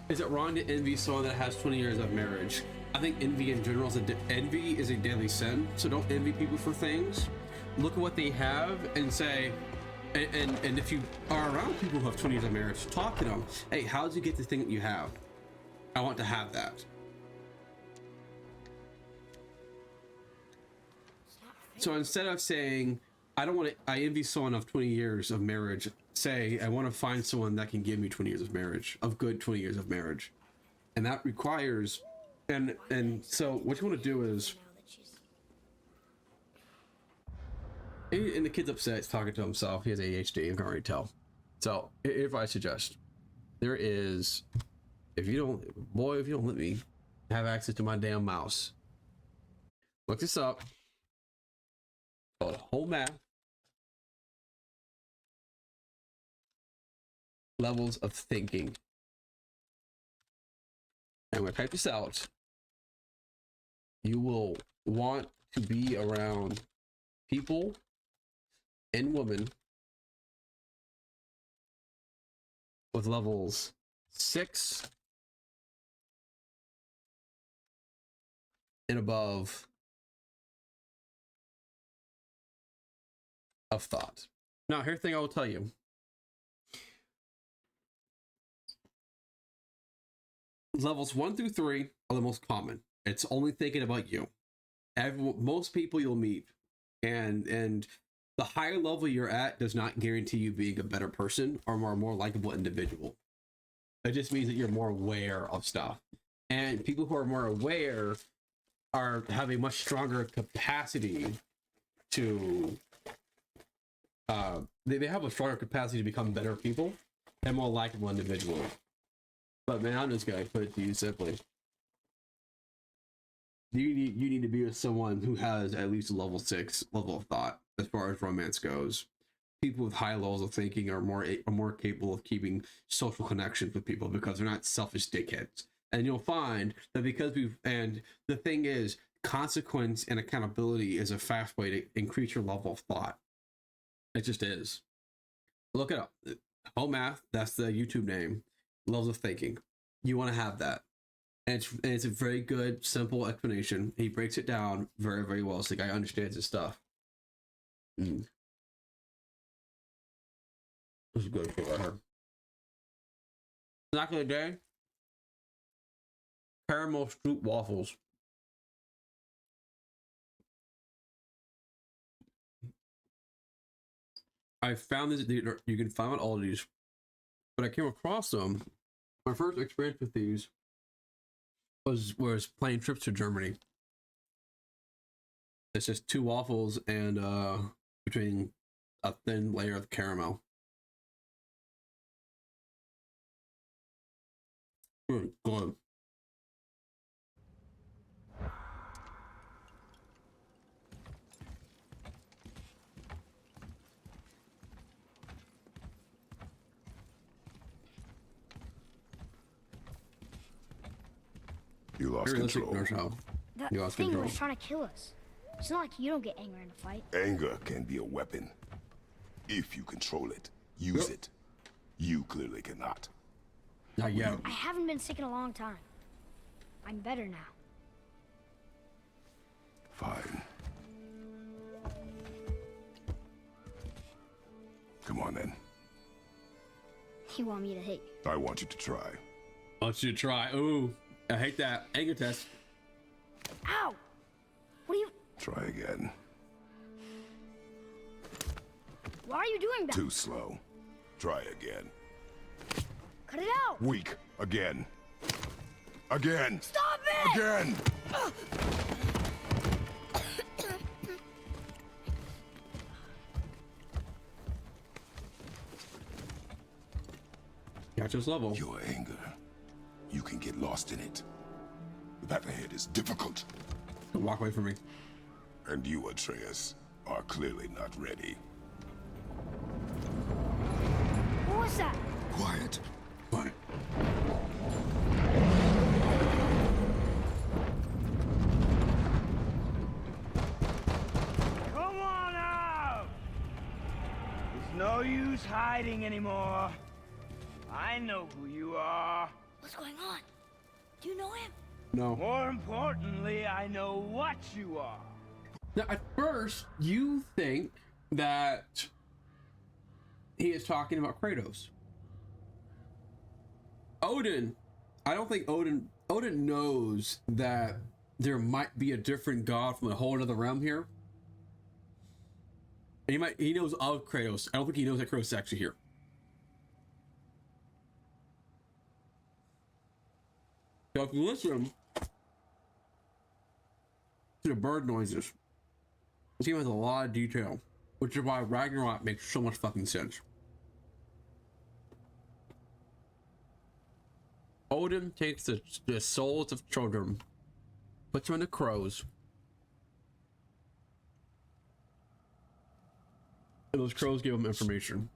is it wrong to envy someone that has 20 years of marriage? I think envy in general is envy is a deadly sin. So don't envy people for things. Look at what they have and say, and if you are around people who have 20 years of marriage, talk to them. Hey, how did you get the thing that you have? I want to have that. So instead of saying, I envy someone of 20 years of marriage, say, I want to find someone that can give me 20 years of marriage, of good 20 years of marriage. And that requires, and so what you want to do is, and the kid's upset, he's talking to himself, he has ADHD, I can already tell. So if I suggest, there is, if you don't let me have access to my damn mouse, look this up. Called Whole Math Levels of Thinking. And when I type this out, you will want to be around people and women with levels 6 and above of thought. Now, here's the thing I will tell you. Levels 1 through 3 are the most common. It's only thinking about you. Most people you'll meet, and the higher level you're at does not guarantee you being a better person or more likable individual. It just means that you're more aware of stuff. And people who are more aware have a much stronger capacity to they have a stronger capacity to become better people and more likable individuals. But man, I'm just gonna put it to you simply. You need to be with someone who has at least a level 6 level of thought as far as romance goes. People with high levels of thinking are more capable of keeping social connections with people because they're not selfish dickheads. And you'll find that and the thing is, consequence and accountability is a fast way to increase your level of thought. It just is. Look it up. Whole Math, that's the YouTube name. Levels of Thinking. You want to have that. And it's a very good, simple explanation. He breaks it down very, very well. So the guy understands his stuff. This is good shit right here. Snack of the day. Caramel Stroop waffles. I found this, you can find all of these, but I came across them. My first experience with these was playing trips to Germany. It's just 2 waffles and between a thin layer of caramel. Good, good. You lost Realistic control. nurse how. That You lost thing control. was trying to kill us. It's not like you don't get angry in a fight. Anger can be a weapon. If you control it, use it. You clearly cannot. Not yet. I haven't been sick in a long time. I'm better now. Fine. Come on then. You want me to hit you? I want you to try. I want you to try. Ooh, I hate that. Anger test. Ow! What are you... Try again. Why are you doing that? Too slow. Try again. Cut it out! Weak. Again. Again. Stop it! Again. Catch this level. Your anger. You can get lost in it. The path ahead is difficult. Walk away from me. And you, Atreus, are clearly not ready. What was that? Quiet. Fine. Come on out! There's no use hiding anymore. I know who you are. What's going on? Do you know him? No. More importantly, I know what you are. Now, at first, you think that he is talking about Kratos. Odin, I don't think Odin knows that there might be a different god from a whole other realm here. And he knows of Kratos. I don't think he knows that Kratos is actually here. So if you listen to the bird noises, this game has a lot of detail, which is why Ragnarok makes so much fucking sense. Odin takes the souls of children, puts them into crows, and those crows give them information.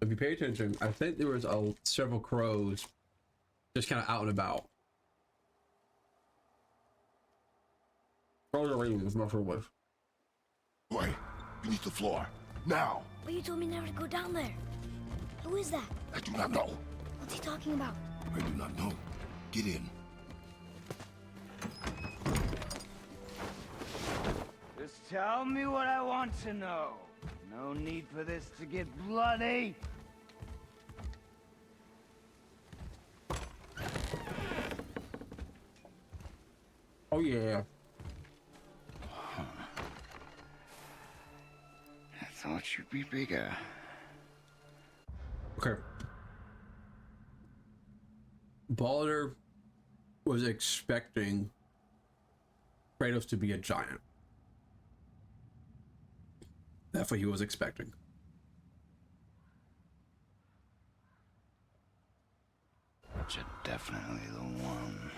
If you pay attention, I think there was several crows just kind of out and about. Crows are ravens, not sure what. Boy, beneath the floor. Now. But you told me never to go down there. Who is that? I do not know. What's he talking about? I do not know. Get in. Just tell me what I want to know. No need for this to get bloody. Oh yeah. I thought you'd be bigger. Okay. Balder was expecting Kratos to be a giant. That's what he was expecting. But you're definitely the one.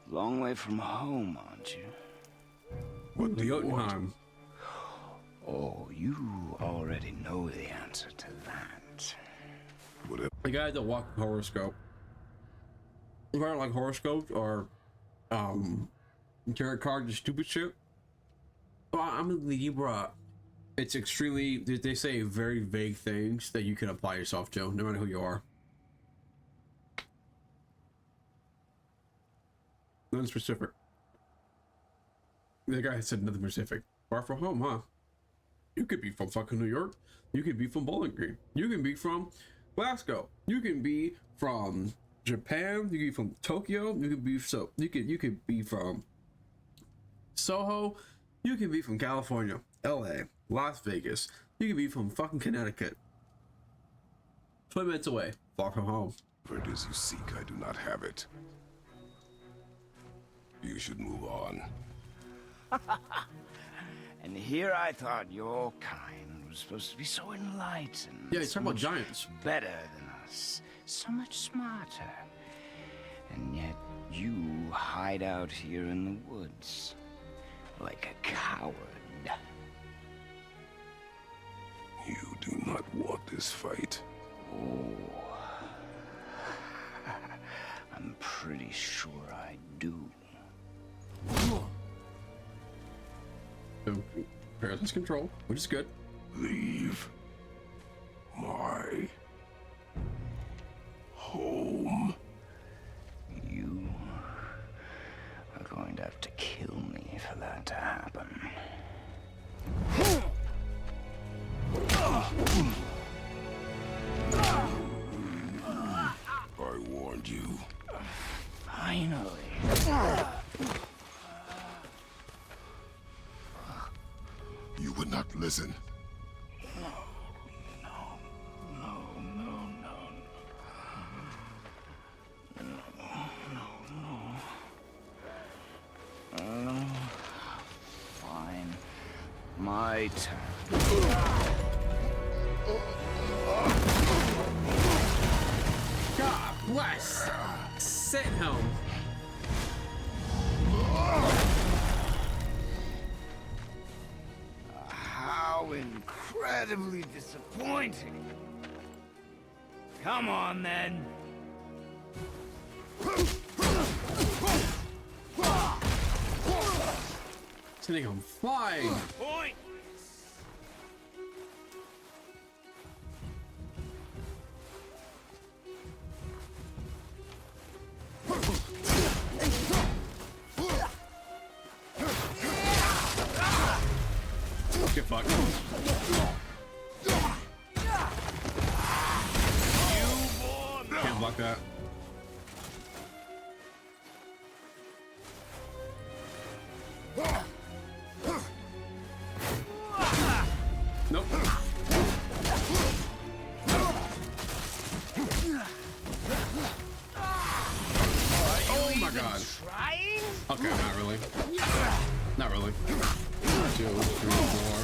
Long way from home, aren't you? What do you want? Jotunheim. Oh, you already know the answer to that. Whatever. The guy that walked horoscope. You don't like horoscopes or tarot card, the stupid shit. Well, I'm a Libra. It's extremely, they say very vague things that you can apply yourself to, no matter who you are. Nothing specific. The guy said nothing specific. Far from home, huh? You could be from fucking New York. You could be from Bowling Green. You can be from Glasgow. You can be from Japan. You can be from Tokyo. You could be you could be from Soho. You can be from California, LA, Las Vegas. You can be from fucking Connecticut. 20 minutes away, far from home. Whatever it is you seek, I do not have it. You should move on. And here I thought your kind was supposed to be so enlightened. Yeah, he's so talking about much giants. better than us. so much smarter. And yet you hide out here in the woods like a coward. You do not want this fight. Oh, I'm pretty sure I do. So, paralysis control, which is good. Leave my home. You are going to have to kill me for that to happen. I warned you. Finally. You would not listen. Fine. My turn. God bless. Sit home. How incredibly disappointing. Come on, then. Sending him flying. Point. Get fucked. Can't block that. Nope. Oh my god. Trying? Okay, not really. Not really. 2, 3, 4.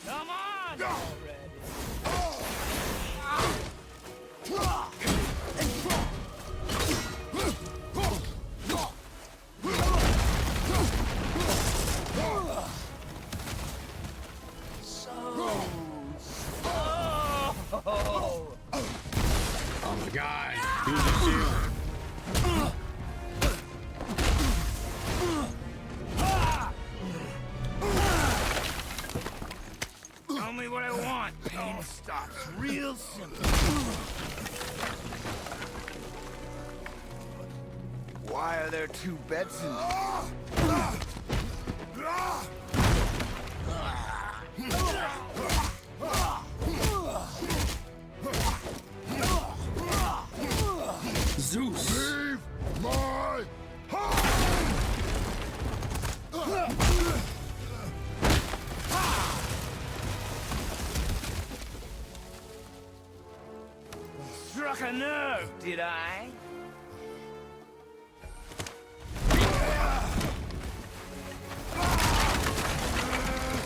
Come on already. Oh my god. Use the shield. Tell me what I want. Pain stops real simple. Why are there 2 beds in here? Zeus. Leave my Struck a nerve, did I?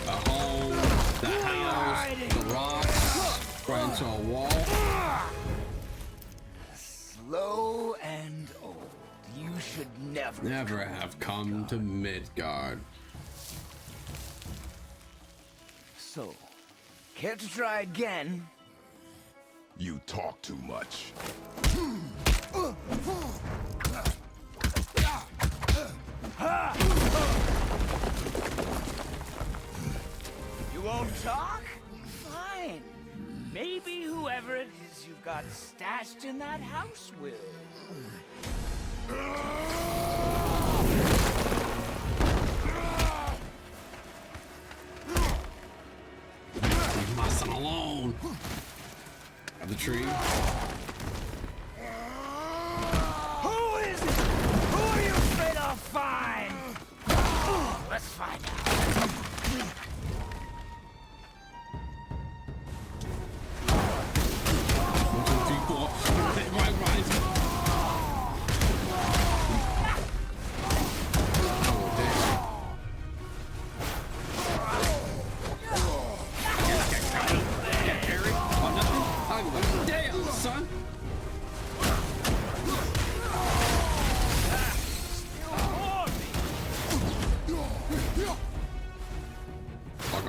The home, the house, the rocks, right into a wall. Slow and old. You should never. Never have come to Midgard. So, care to try again? You talk too much. You won't talk? Fine. Maybe whoever it is you've got stashed in that house will. Leave my son alone. Have the tree. Who is it? Who are you afraid I'll find? Let's find out. 1, 2, 3, 4. Right. Oh, damn.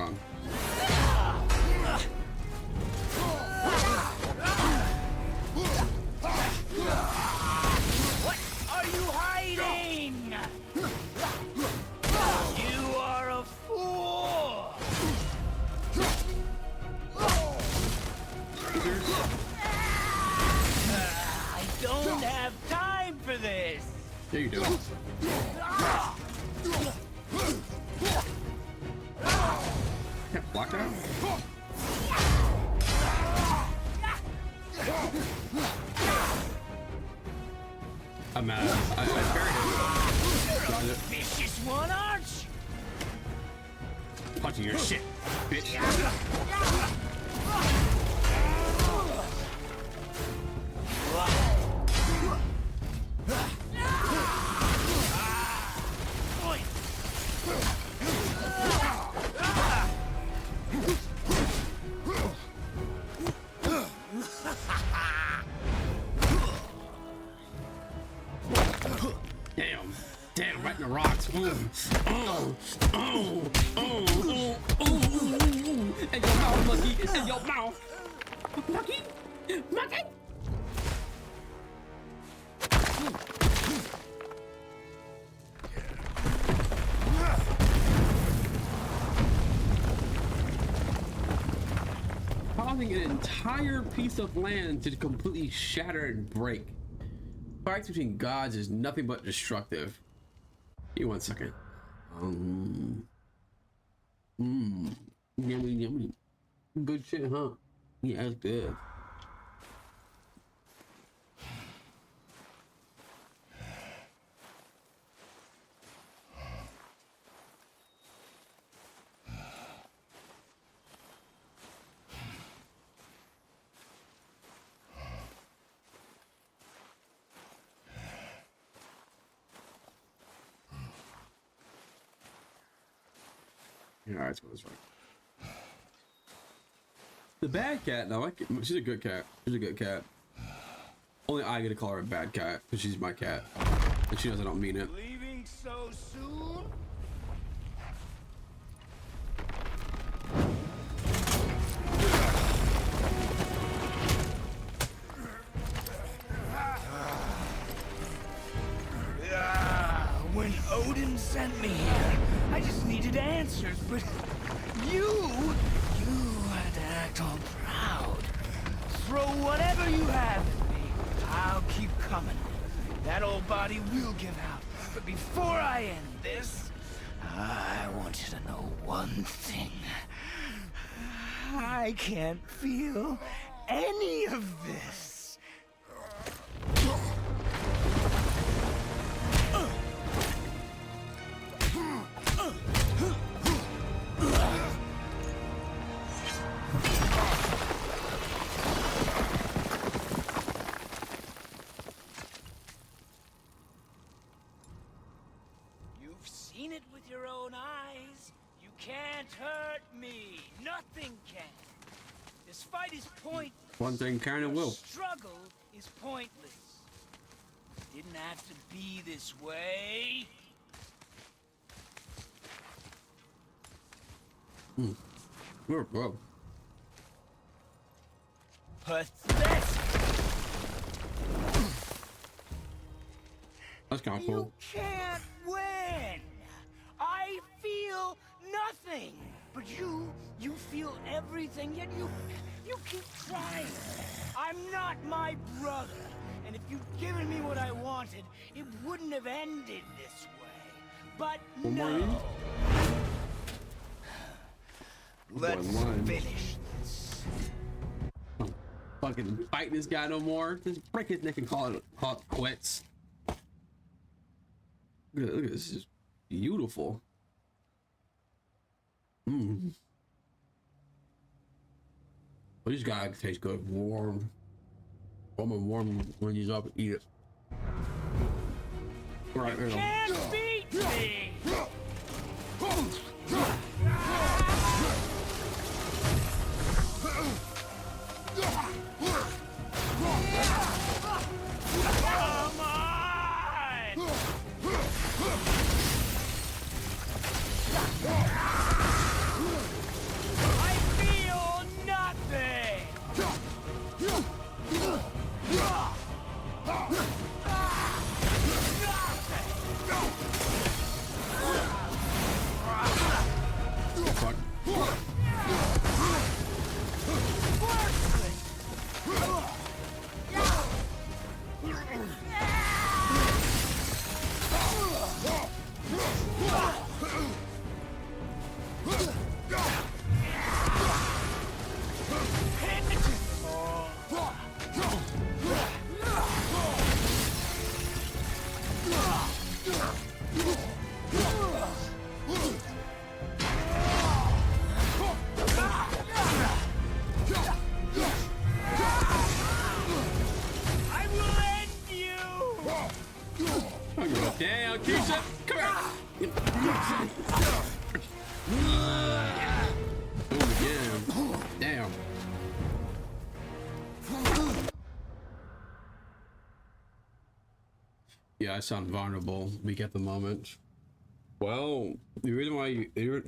wrong. What are you hiding? You are a fool. I don't have time for this. Yeah, you do. Can't block that. I'm mad. I parried it. Dodge it. Vicious one, aren't you? Punching your shit, bitch. Damn, right in the rocks. And your mouth, Lucky. And your mouth. Lucky. Lucky. Causing an entire piece of land to completely shatter and break. Fights between gods is nothing but destructive. Give me 1 second. Yummy, yummy. Good shit, huh? Yeah, that's good. Alright, let's go this way. The bad cat, no, she's a good cat. She's a good cat. Only I get to call her a bad cat because she's my cat. And she knows I don't mean it. Leaving so soon? When Odin sent me here, I just needed answers, but you had to act all proud. Throw whatever you have at me. I'll keep coming. That old body will give out. But before I end this, I want you to know one thing. I can't feel any of this. You've seen it with your own eyes. You can't hurt me. Nothing can. This fight is pointless. One thing kind of will. Struggle is pointless. It didn't have to be this way. Whoa. Pathetic. That's kind of You cool. can't win. I feel nothing. But you feel everything, yet you keep trying. I'm not my brother. And if you'd given me what I wanted, it wouldn't have ended this way. But One more in? no. Let's One. finish this. Don't fucking fight this guy no more. Just break his neck and call it quits. Look at this. This is beautiful. But this guy tastes good. Warm when he's up and eat it. Right here. Can't beat me. Come on! fuck. I will end you! Damn, Keisha! Come here! Oh, damn. Damn. Yeah, I sound vulnerable. Weak at the moment. Well, the reason why you're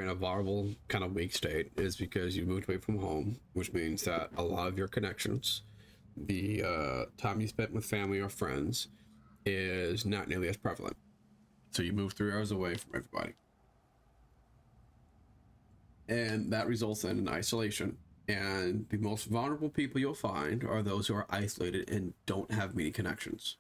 in a vulnerable kind of weak state is because you moved away from home, which means that a lot of your connections, the time you spent with family or friends, is not nearly as prevalent. So you move 3 hours away from everybody, and that results in an isolation. And the most vulnerable people you'll find are those who are isolated and don't have many connections.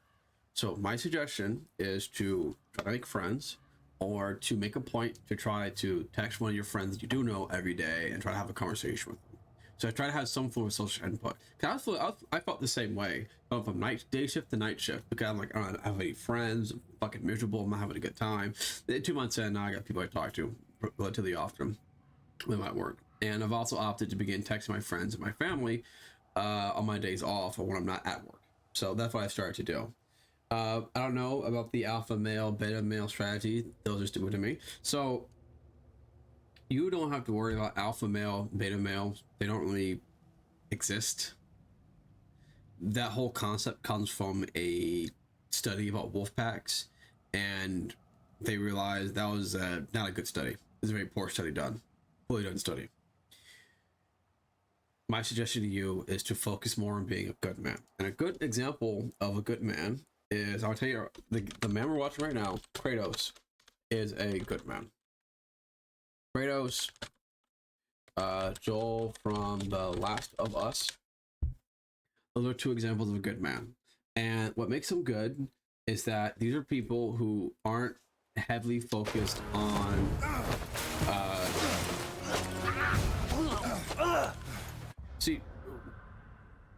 So my suggestion is to try to make friends, or to make a point to try to text one of your friends that you do know every day and try to have a conversation with them. So I try to have some form of social input. Cause I felt the same way, going from day shift to night shift, because I'm like, I don't have any friends, I'm fucking miserable, I'm not having a good time. Then 2 months in, now I got people I talk to relatively often with my work. And I've also opted to begin texting my friends and my family on my days off or when I'm not at work. So that's what I started to do. I don't know about the alpha male, beta male strategy. Those are stupid to me. So you don't have to worry about alpha male, beta male. They don't really exist. That whole concept comes from a study about wolf packs, and they realized that was not a good study. It was a very poor study done. Poorly done study. My suggestion to you is to focus more on being a good man. And a good example of a good man is, I'll tell you, the man we're watching right now, Kratos, is a good man. Kratos, Joel from The Last of Us, those are 2 examples of a good man. And what makes them good is that these are people who aren't heavily focused on see,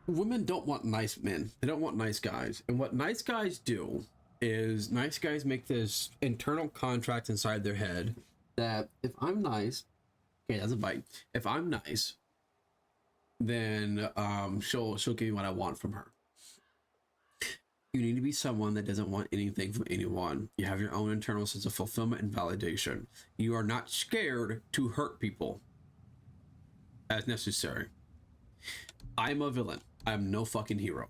women don't want nice men. They don't want nice guys. And what nice guys do is, nice guys make this internal contract inside their head that if I'm nice, okay, that's a bite. If I'm nice, then she'll give me what I want from her. You need to be someone that doesn't want anything from anyone. You have your own internal sense of fulfillment and validation. You are not scared to hurt people as necessary. I'm a villain. I'm no fucking hero.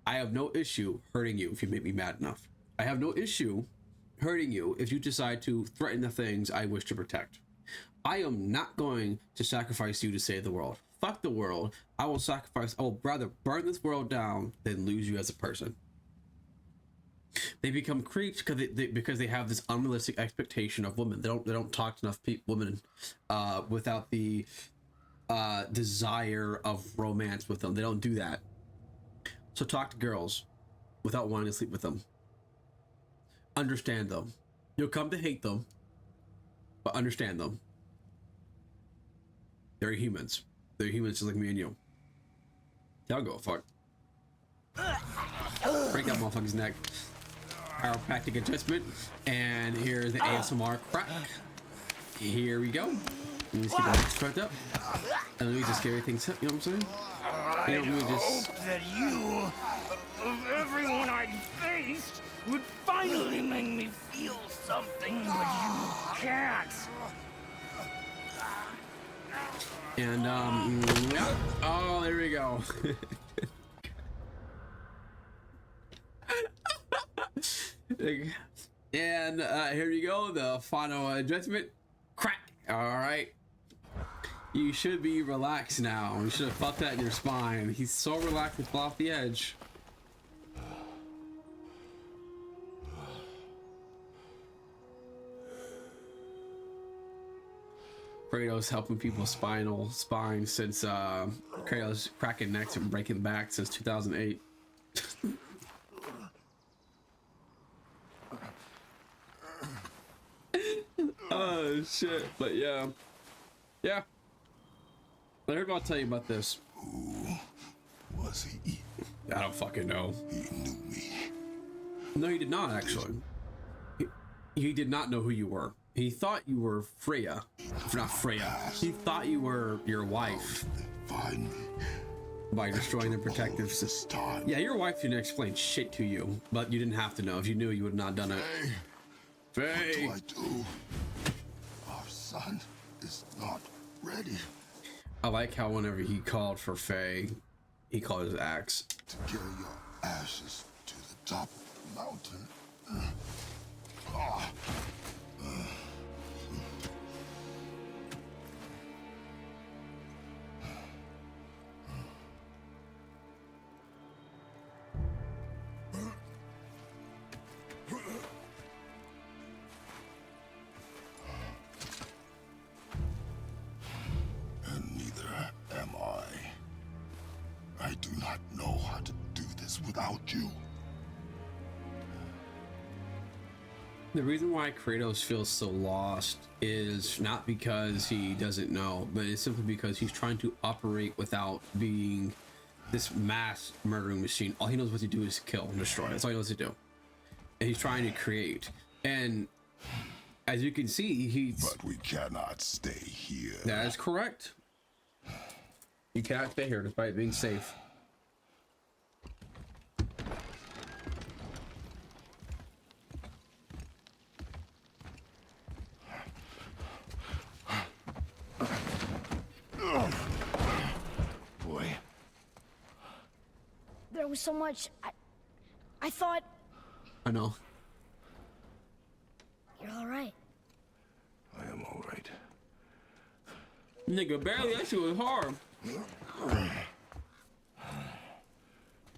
I have no issue hurting you if you make me mad enough. I have no issue hurting you if you decide to threaten the things I wish to protect. I am not going to sacrifice you to save the world. Fuck the world. I will rather burn this world down than lose you as a person. They become creeps because they have this unrealistic expectation of women. They don't talk to enough women without the desire of romance with them. They don't do that. So talk to girls without wanting to sleep with them. Understand them. You'll come to hate them, but understand them. They're humans. They're humans just like me and you. Y'all go fuck. Break that motherfucker's neck. Chiropractic adjustment. And here's the ASMR crack. Here we go. Let me see the next part up. And let me just get everything set, you know what I'm saying? I hope that you, of everyone I faced, would finally make me feel something, but you can't. And, yeah. Oh, there we go. And, here you go, the final adjustment. Crack. All right. You should be relaxed now. You should have felt that in your spine. He's so relaxed, he's off the edge. Kratos helping people's spine since Kratos cracking necks and breaking backs since 2008. Oh shit! But yeah. I heard about tell you about this. Who was he? I don't fucking know. He knew me. No, he did not actually. He did not know who you were. He thought you were Freya. Not Freya. He thought you were your wife. Find me. By destroying the protective This system. time. Yeah, your wife didn't explain shit to you, but you didn't have to know. If you knew, you would not done it. Hey, Faye! what do I do? Our son is not ready I like how whenever he called for Faye, he called his axe. to carry your ashes to the top of the mountain. Ah. And neither am I. I do not know how to do this without you. The reason why Kratos feels so lost is not because he doesn't know, but it's simply because he's trying to operate without being this mass murdering machine. All he knows what to do is kill and destroy. That's all he knows to do. And he's trying to create. And as you can see, he's... But we cannot stay here. That is correct. You cannot stay here despite being safe. Boy, There was so much. I thought I know. you're all right. I am all right. Nigga, barely. That shit was hard.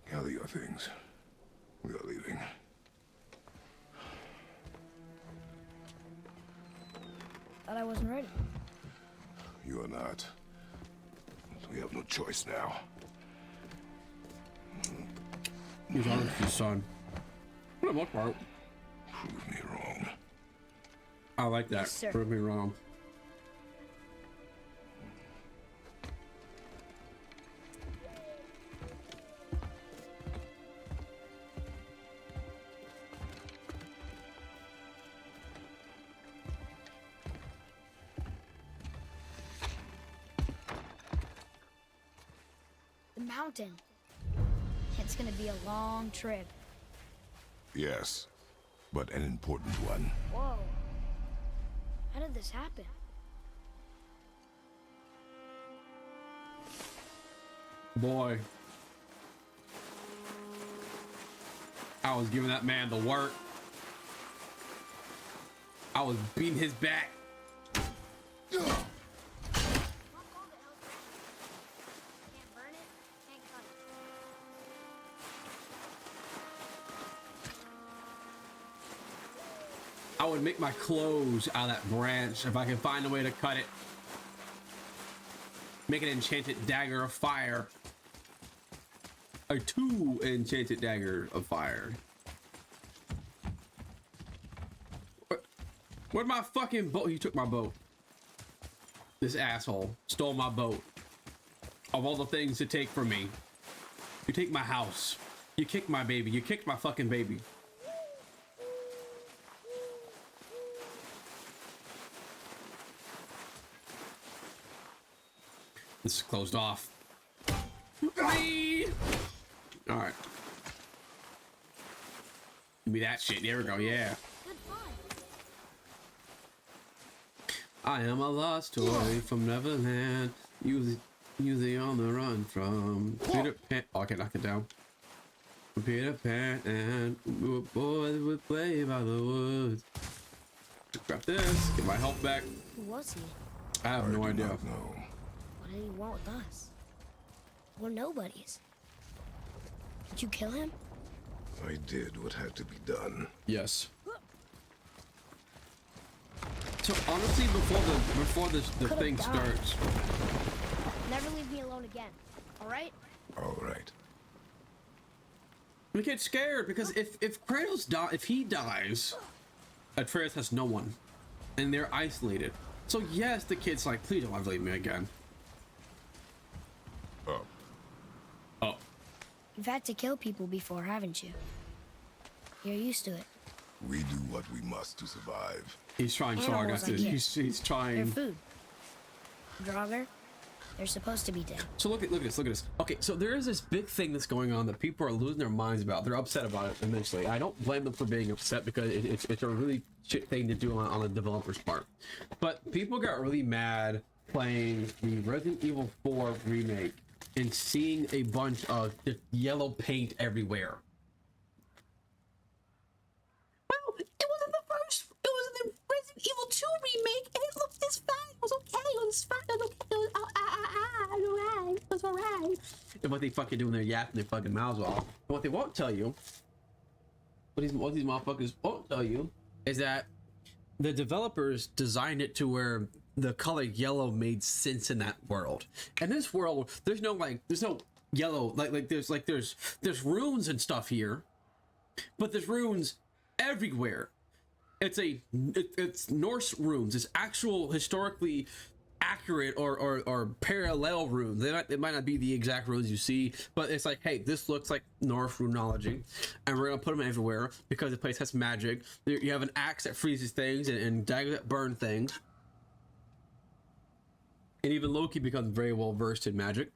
Gather your things. We are leaving. Thought I wasn't ready. You are not. We have no choice now. He's honest with his son. For the most part. Prove me wrong. I like that. Yes, sir. Prove me wrong. The mountain. It's gonna be a long trip. Yes, but an important one. Whoa. How did this happen? Boy. I was giving that man the work. I was beating his back. Can't burn it, can't cut it. I would make my clothes out of that branch if I could find a way to cut it. Make an enchanted dagger of fire. Or 2 enchanted dagger of fire. Where'd my fucking boat? He took my boat. This asshole stole my boat. Of all the things to take from me. You take my house. You kicked my baby. You kicked my fucking baby. This is closed off. All right. Give me that shit. There we go. Yeah. Good fun. I am a lost toy from Neverland. You the on the run from Peter Pan. Oh, I can knock it down. From Peter Pan and we were boys would play by the woods. Grab this. Get my health back. Who was he? I have no idea. No. What did he want with us? We're nobodies. Did you kill him? I did what had to be done. Yes. So honestly, before the Could've thing died. starts, Never leave me alone again. All right? All right. we get scared because if Kratos if he dies, Atreus has no one, and they're isolated. So yes, the kid's like, please don't ever leave me again. Up. Oh, You've had to kill people before, haven't you? You're used to it. We do what we must to survive. he's trying so hard. Animals Not to, like he's They're trying. food. Draugr, they're supposed to be dead. So look at this. Okay, so there is this big thing that's going on that people are losing their minds about. They're upset about it immensely. I don't blame them for being upset because it's a really shit thing to do on the developer's part. But people got really mad playing the Resident Evil 4 remake and seeing a bunch of just yellow paint everywhere. Well, it wasn't the first. It was the Resident Evil 2 remake, and it looked this fine. It was okay. It was fine. It was okay. It was alright. It was alright. And what they fucking do when they're yapping their fucking mouths off. And what they won't tell you, what these motherfuckers won't tell you, is that the developers designed it to where the color yellow made sense in that world. In this world, there's no yellow, there's runes and stuff here, but there's runes everywhere. It's Norse runes. It's actual historically accurate or parallel runes. It might not be the exact runes you see, but it's like, hey, this looks like Norse runology, and we're gonna put them everywhere because the place has magic. You have an axe that freezes things and daggers that burn things, and even Loki becomes very well versed in magic.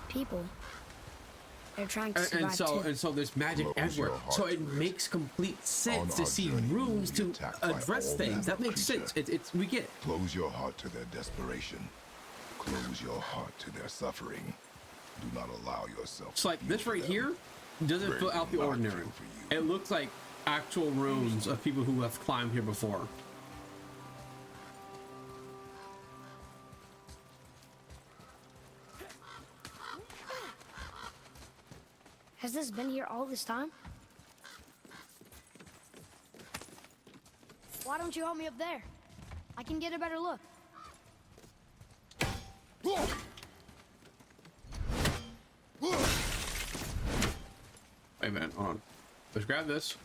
People, they're trying to survive And so there's magic Close everywhere. your heart So to it it. makes complete sense On to our see journey, runes we'll to be attacked by address all things. manner That of makes creature. sense. We get it. Close your heart to their desperation. Close your heart to their suffering. Do not allow yourself. It's like to this feel right them. here doesn't feel out the Not ordinary. feel for you. It looks like actual runes of people who have climbed here before. Has this been here all this time? Why don't you help me up there? I can get a better look. Wait a minute, hold on. Let's grab this.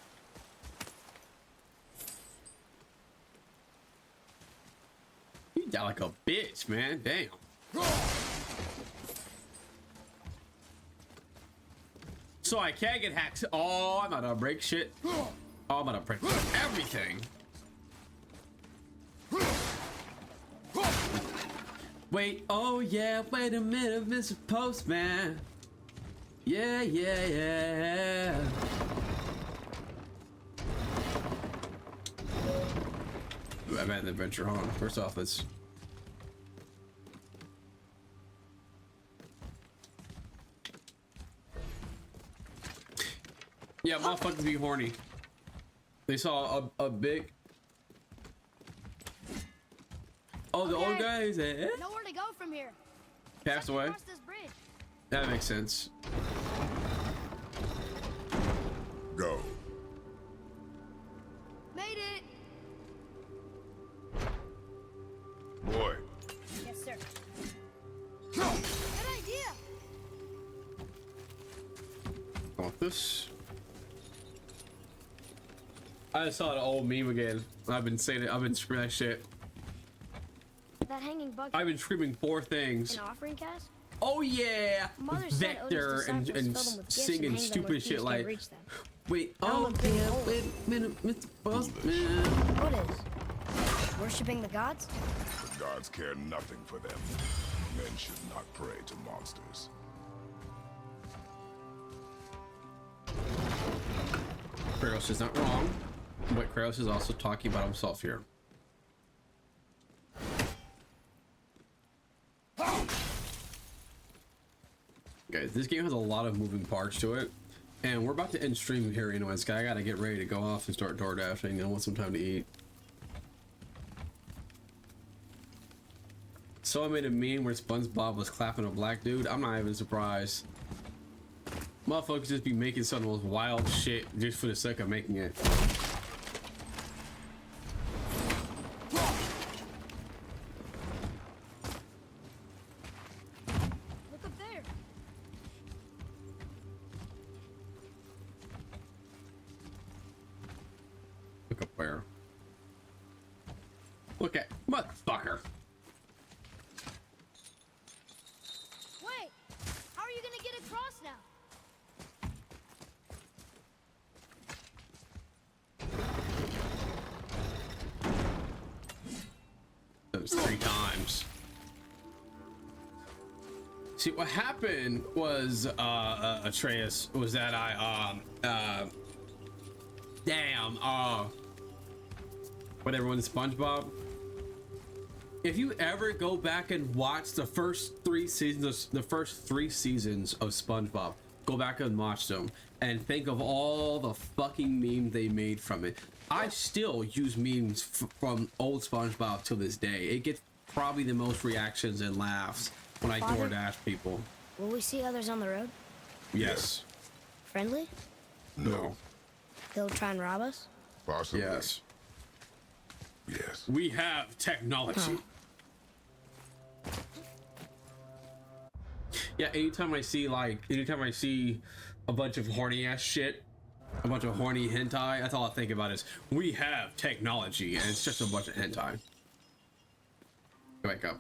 You die like a bitch, man. Damn. So I can't get hacked. Oh, I'm about to break shit. Oh, I'm about to break everything. Wait, oh yeah, wait a minute, Mr. Postman. Yeah. Ooh, I'm at an adventure. Hold on. First off, let's. Yeah, motherfuckers be horny. They saw a big. Oh, the old Okay. guy is eh? Nowhere to go from here. Passed Except away. across this bridge. That makes sense. Go. Made it. Boy. Yes, sir. Good idea. I want this. I just saw an old meme again. I've been saying it. I've been screaming that shit. That hanging bug. I've been screaming 4 things. An offering cast? Oh yeah, Mother said Vector Odin's and disciples fill them with gifts and singing hang them where stupid thieves shit can't like, reach them. wait, Now oh look through the yeah, hole. wait a minute, Mr. Bossman. What is? Worshipping the gods? The gods care nothing for them. Men should not pray to monsters. Kratos is not wrong, but Kratos is also talking about himself here. Guys, this game has a lot of moving parts to it, and we're about to end stream here anyways. I gotta get ready to go off and start door dashing. I want some time to eat. So I made a meme where SpongeBob was clapping a black dude. I'm not even surprised. Motherfuckers just be making some of the most wild shit just for the sake of making it. Look at motherfucker. Wait! How are you gonna get across now? Those 3 times. See, what happened was, Atreus, was that whatever, when SpongeBob. If you ever go back and watch the first 3 seasons, of SpongeBob, go back and watch them and think of all the fucking memes they made from it. I still use memes from old SpongeBob till this day. It gets probably the most reactions and laughs when I Father? DoorDash people. Will we see others on the road? Yes. Friendly? No. They'll try and rob us? Possibly. Yes. Yes. We have technology. Yeah, anytime I see a bunch of horny ass shit, a bunch of horny hentai, that's all I think about is we have technology, and it's just a bunch of hentai. Go back up.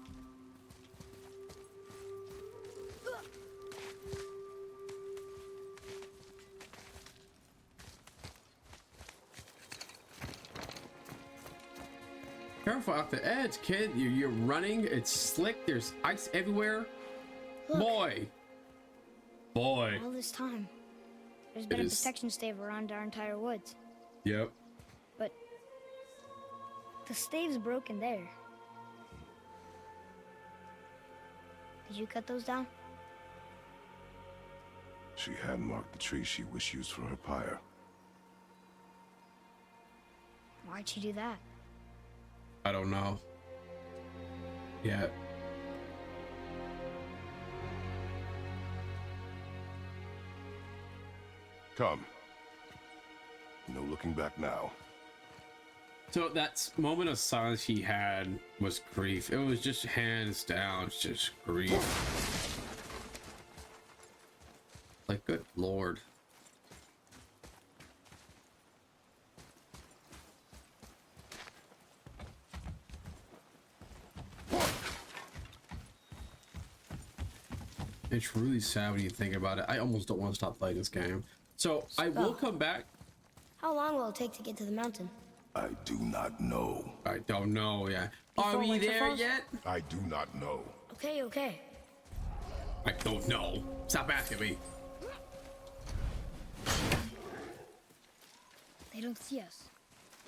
Careful off the edge, kid. You're running. It's slick. There's ice everywhere. Look. Boy. All this time, there's been a is. protection stave around our entire woods. Yep. But the stave's broken there. Did you cut those down? She had marked the tree she wished used for her pyre. Why'd she do that? I don't know. Yeah. Come. No looking back now. So that moment of silence he had was grief. It was just hands down, just grief. Like, good lord. It's really sad when you think about it. I almost don't want to stop playing this game. So I will come back. How long will it take to get to the mountain? I do not know. I don't know yet. Are Before we Winter there Falls? yet? I do not know. Okay. I don't know. Stop asking me. They don't see us.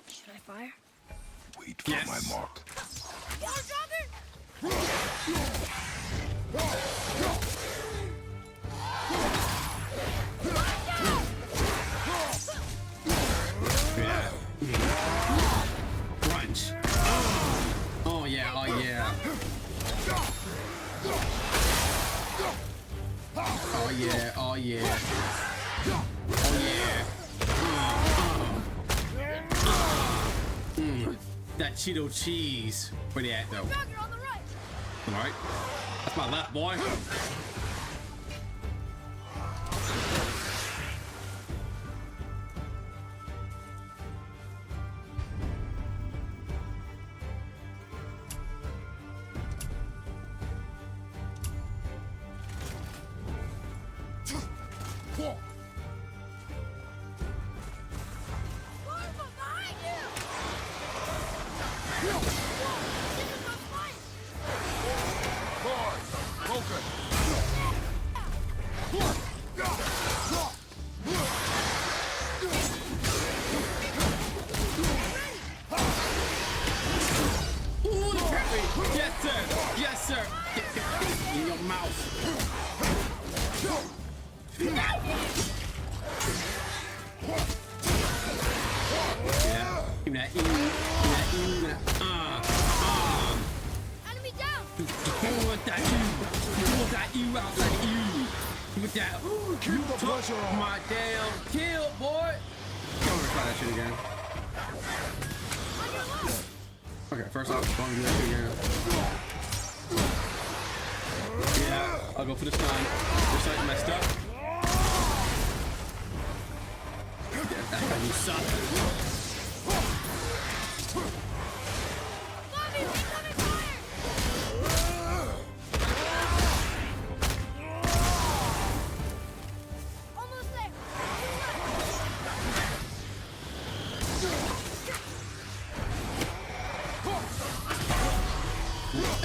Should I fire? Wait for Yes. my mark. Yeah. Crunch. Oh yeah, oh yeah. Oh yeah, oh yeah. Oh yeah. That Cheeto cheese. Where they at though? On the right. Alright. That's my left, boy. Yes, sir. Yes, sir. Get in your mouth. Yeah. Give me that E. Give me that E. Give me that. Enemy down. You want that E. You want that E out like E. You want that. Keep the pressure on. My damn kill, boy. I'm gonna try that shit again. On your left. Okay, first off, I'm gonna do that shit again. Yeah, I'll go for the stun. This side messed up. Yeah, that's how you suck.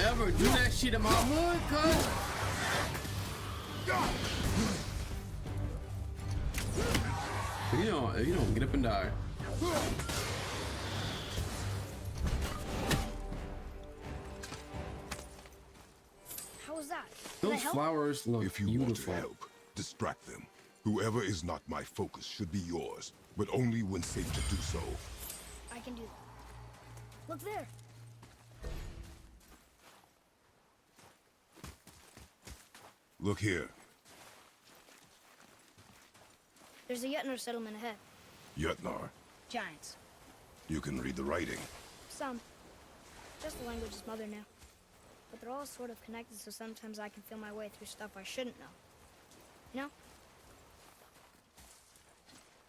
ever do that shit in my hood, cuz. You don't get up and die. How was that? Did I Those help? flowers look If you want to beautiful. help, distract them. Whoever is not my focus should be yours, but only when safe to do so. I can do that. Look there. Look here. There's a Yetner settlement ahead. Yetnar, Giants. you can read the writing. Some. Just the language is mother now. But they're all sort of connected, so sometimes I can feel my way through stuff I shouldn't know. You know?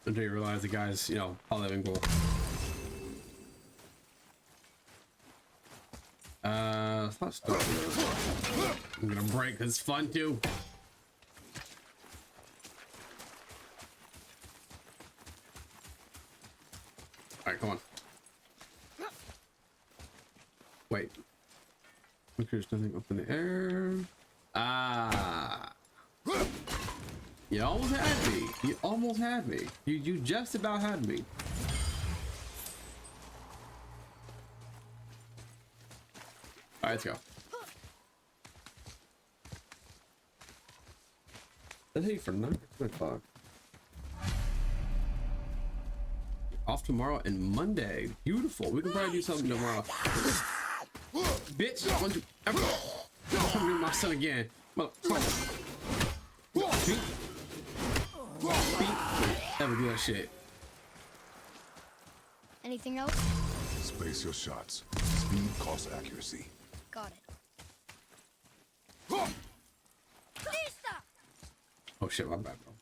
Until you realize the guy's, all living cool. Let's start with- I'm gonna break this fun too. Alright, come on. Wait. Look, there's nothing up in the air. Ah. You almost had me. You almost had me. You just about had me. All right, let's go. Let's hit for 9 o'clock. Off tomorrow and Monday. Beautiful. We can probably do something tomorrow. Bitch, don't you ever come near my son again. Motherfucker. Beat. Never do that shit. Anything else? Space your shots. Speed costs accuracy. Got it. Oh shit, my bad, bro.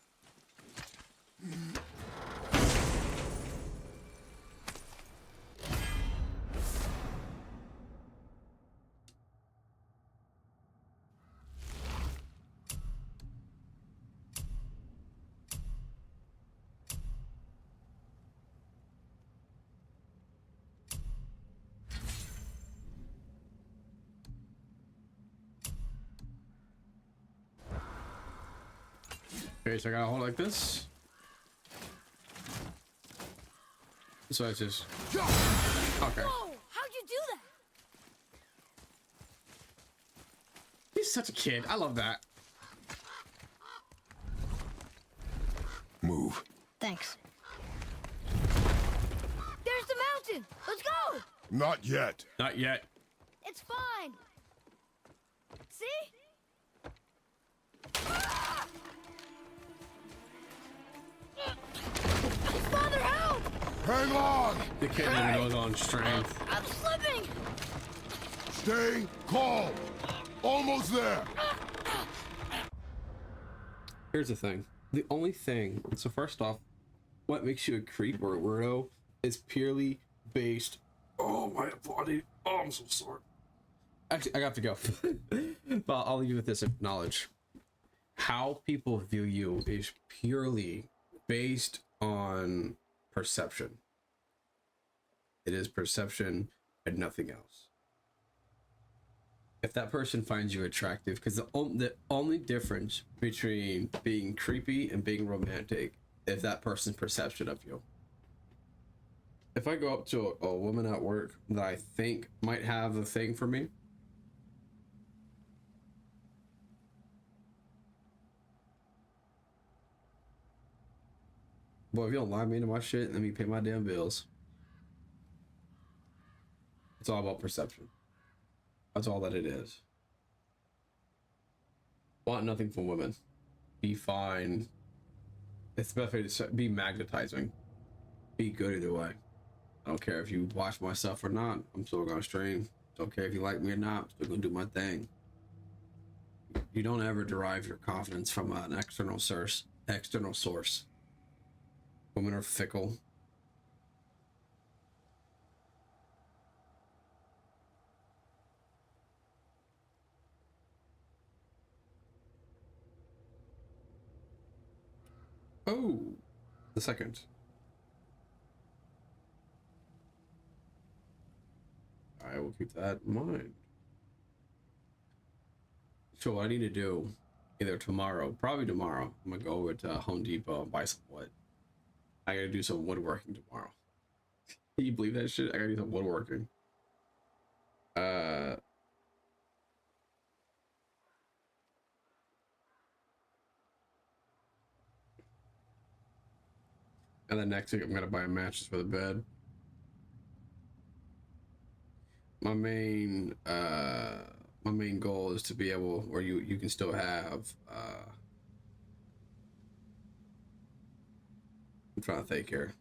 Okay, so I gotta hold it like this. So it's just okay. Whoa! How'd you do that? He's such a kid. I love that. Move. Thanks. There's the mountain! Let's go! Not yet. Not yet. It's fine! See? Father, help! Hang on! The kid never goes on strength. I'm slipping! Stay calm. Almost there. Here's the thing. The only thing. So first off, what makes you a creep or a weirdo is purely based. Oh my body. Oh, I'm so sorry. Actually, I got to go. But I'll leave you with this knowledge. How people view you is purely based on perception. It is perception and nothing else. If that person finds you attractive, because the only difference between being creepy and being romantic is that person's perception of you. If I go up to a woman at work that I think might have a thing for me, boy, if you don't lie me into my shit, let me pay my damn bills. It's all about perception. That's all that it is. Want nothing from women. Be fine. It's the best way to say, be magnetizing. Be good either way. I don't care if you watch my stuff or not. I'm still gonna stream. Don't care if you like me or not. I'm still gonna do my thing. You don't ever derive your confidence from an external source. Women are fickle. Oh, the second. I will keep that in mind. So what I need to do, either tomorrow, probably tomorrow, I'm gonna go over to Home Depot and buy some wood. I gotta do some woodworking tomorrow. Can you believe that shit? I gotta do some woodworking. And then next week I'm gonna buy a mattress for the bed. My main goal is to be able where you can still have I'm trying to think here.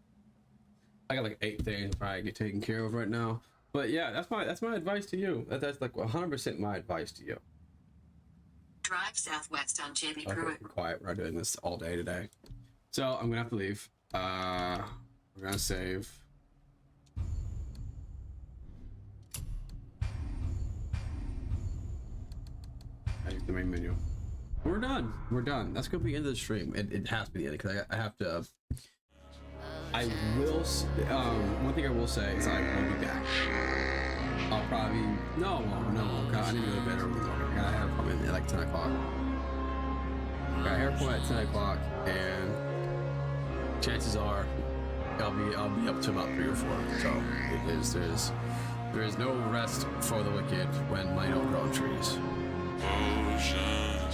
I got like 8 things probably get taken care of right now. But yeah, that's my advice to you. That's like 100% my advice to you. Drive southwest on Jamie Okay, Pruitt. be quiet. We're not doing this all day today. So I'm gonna have to leave. We're gonna save. Exit the main menu. We're done. We're done. That's gonna be the end of the stream. It has to be the end because I have to. I will. One thing I will say is I will be back. I'll probably no. God, I need to go to bed early in the morning. I got a hair appointment at like 10 o'clock. Got a hair appointment at 10 o'clock, and chances are I'll be up to about 3 or 4. So there is no rest for the wicked when money don't grow on trees. Ocean.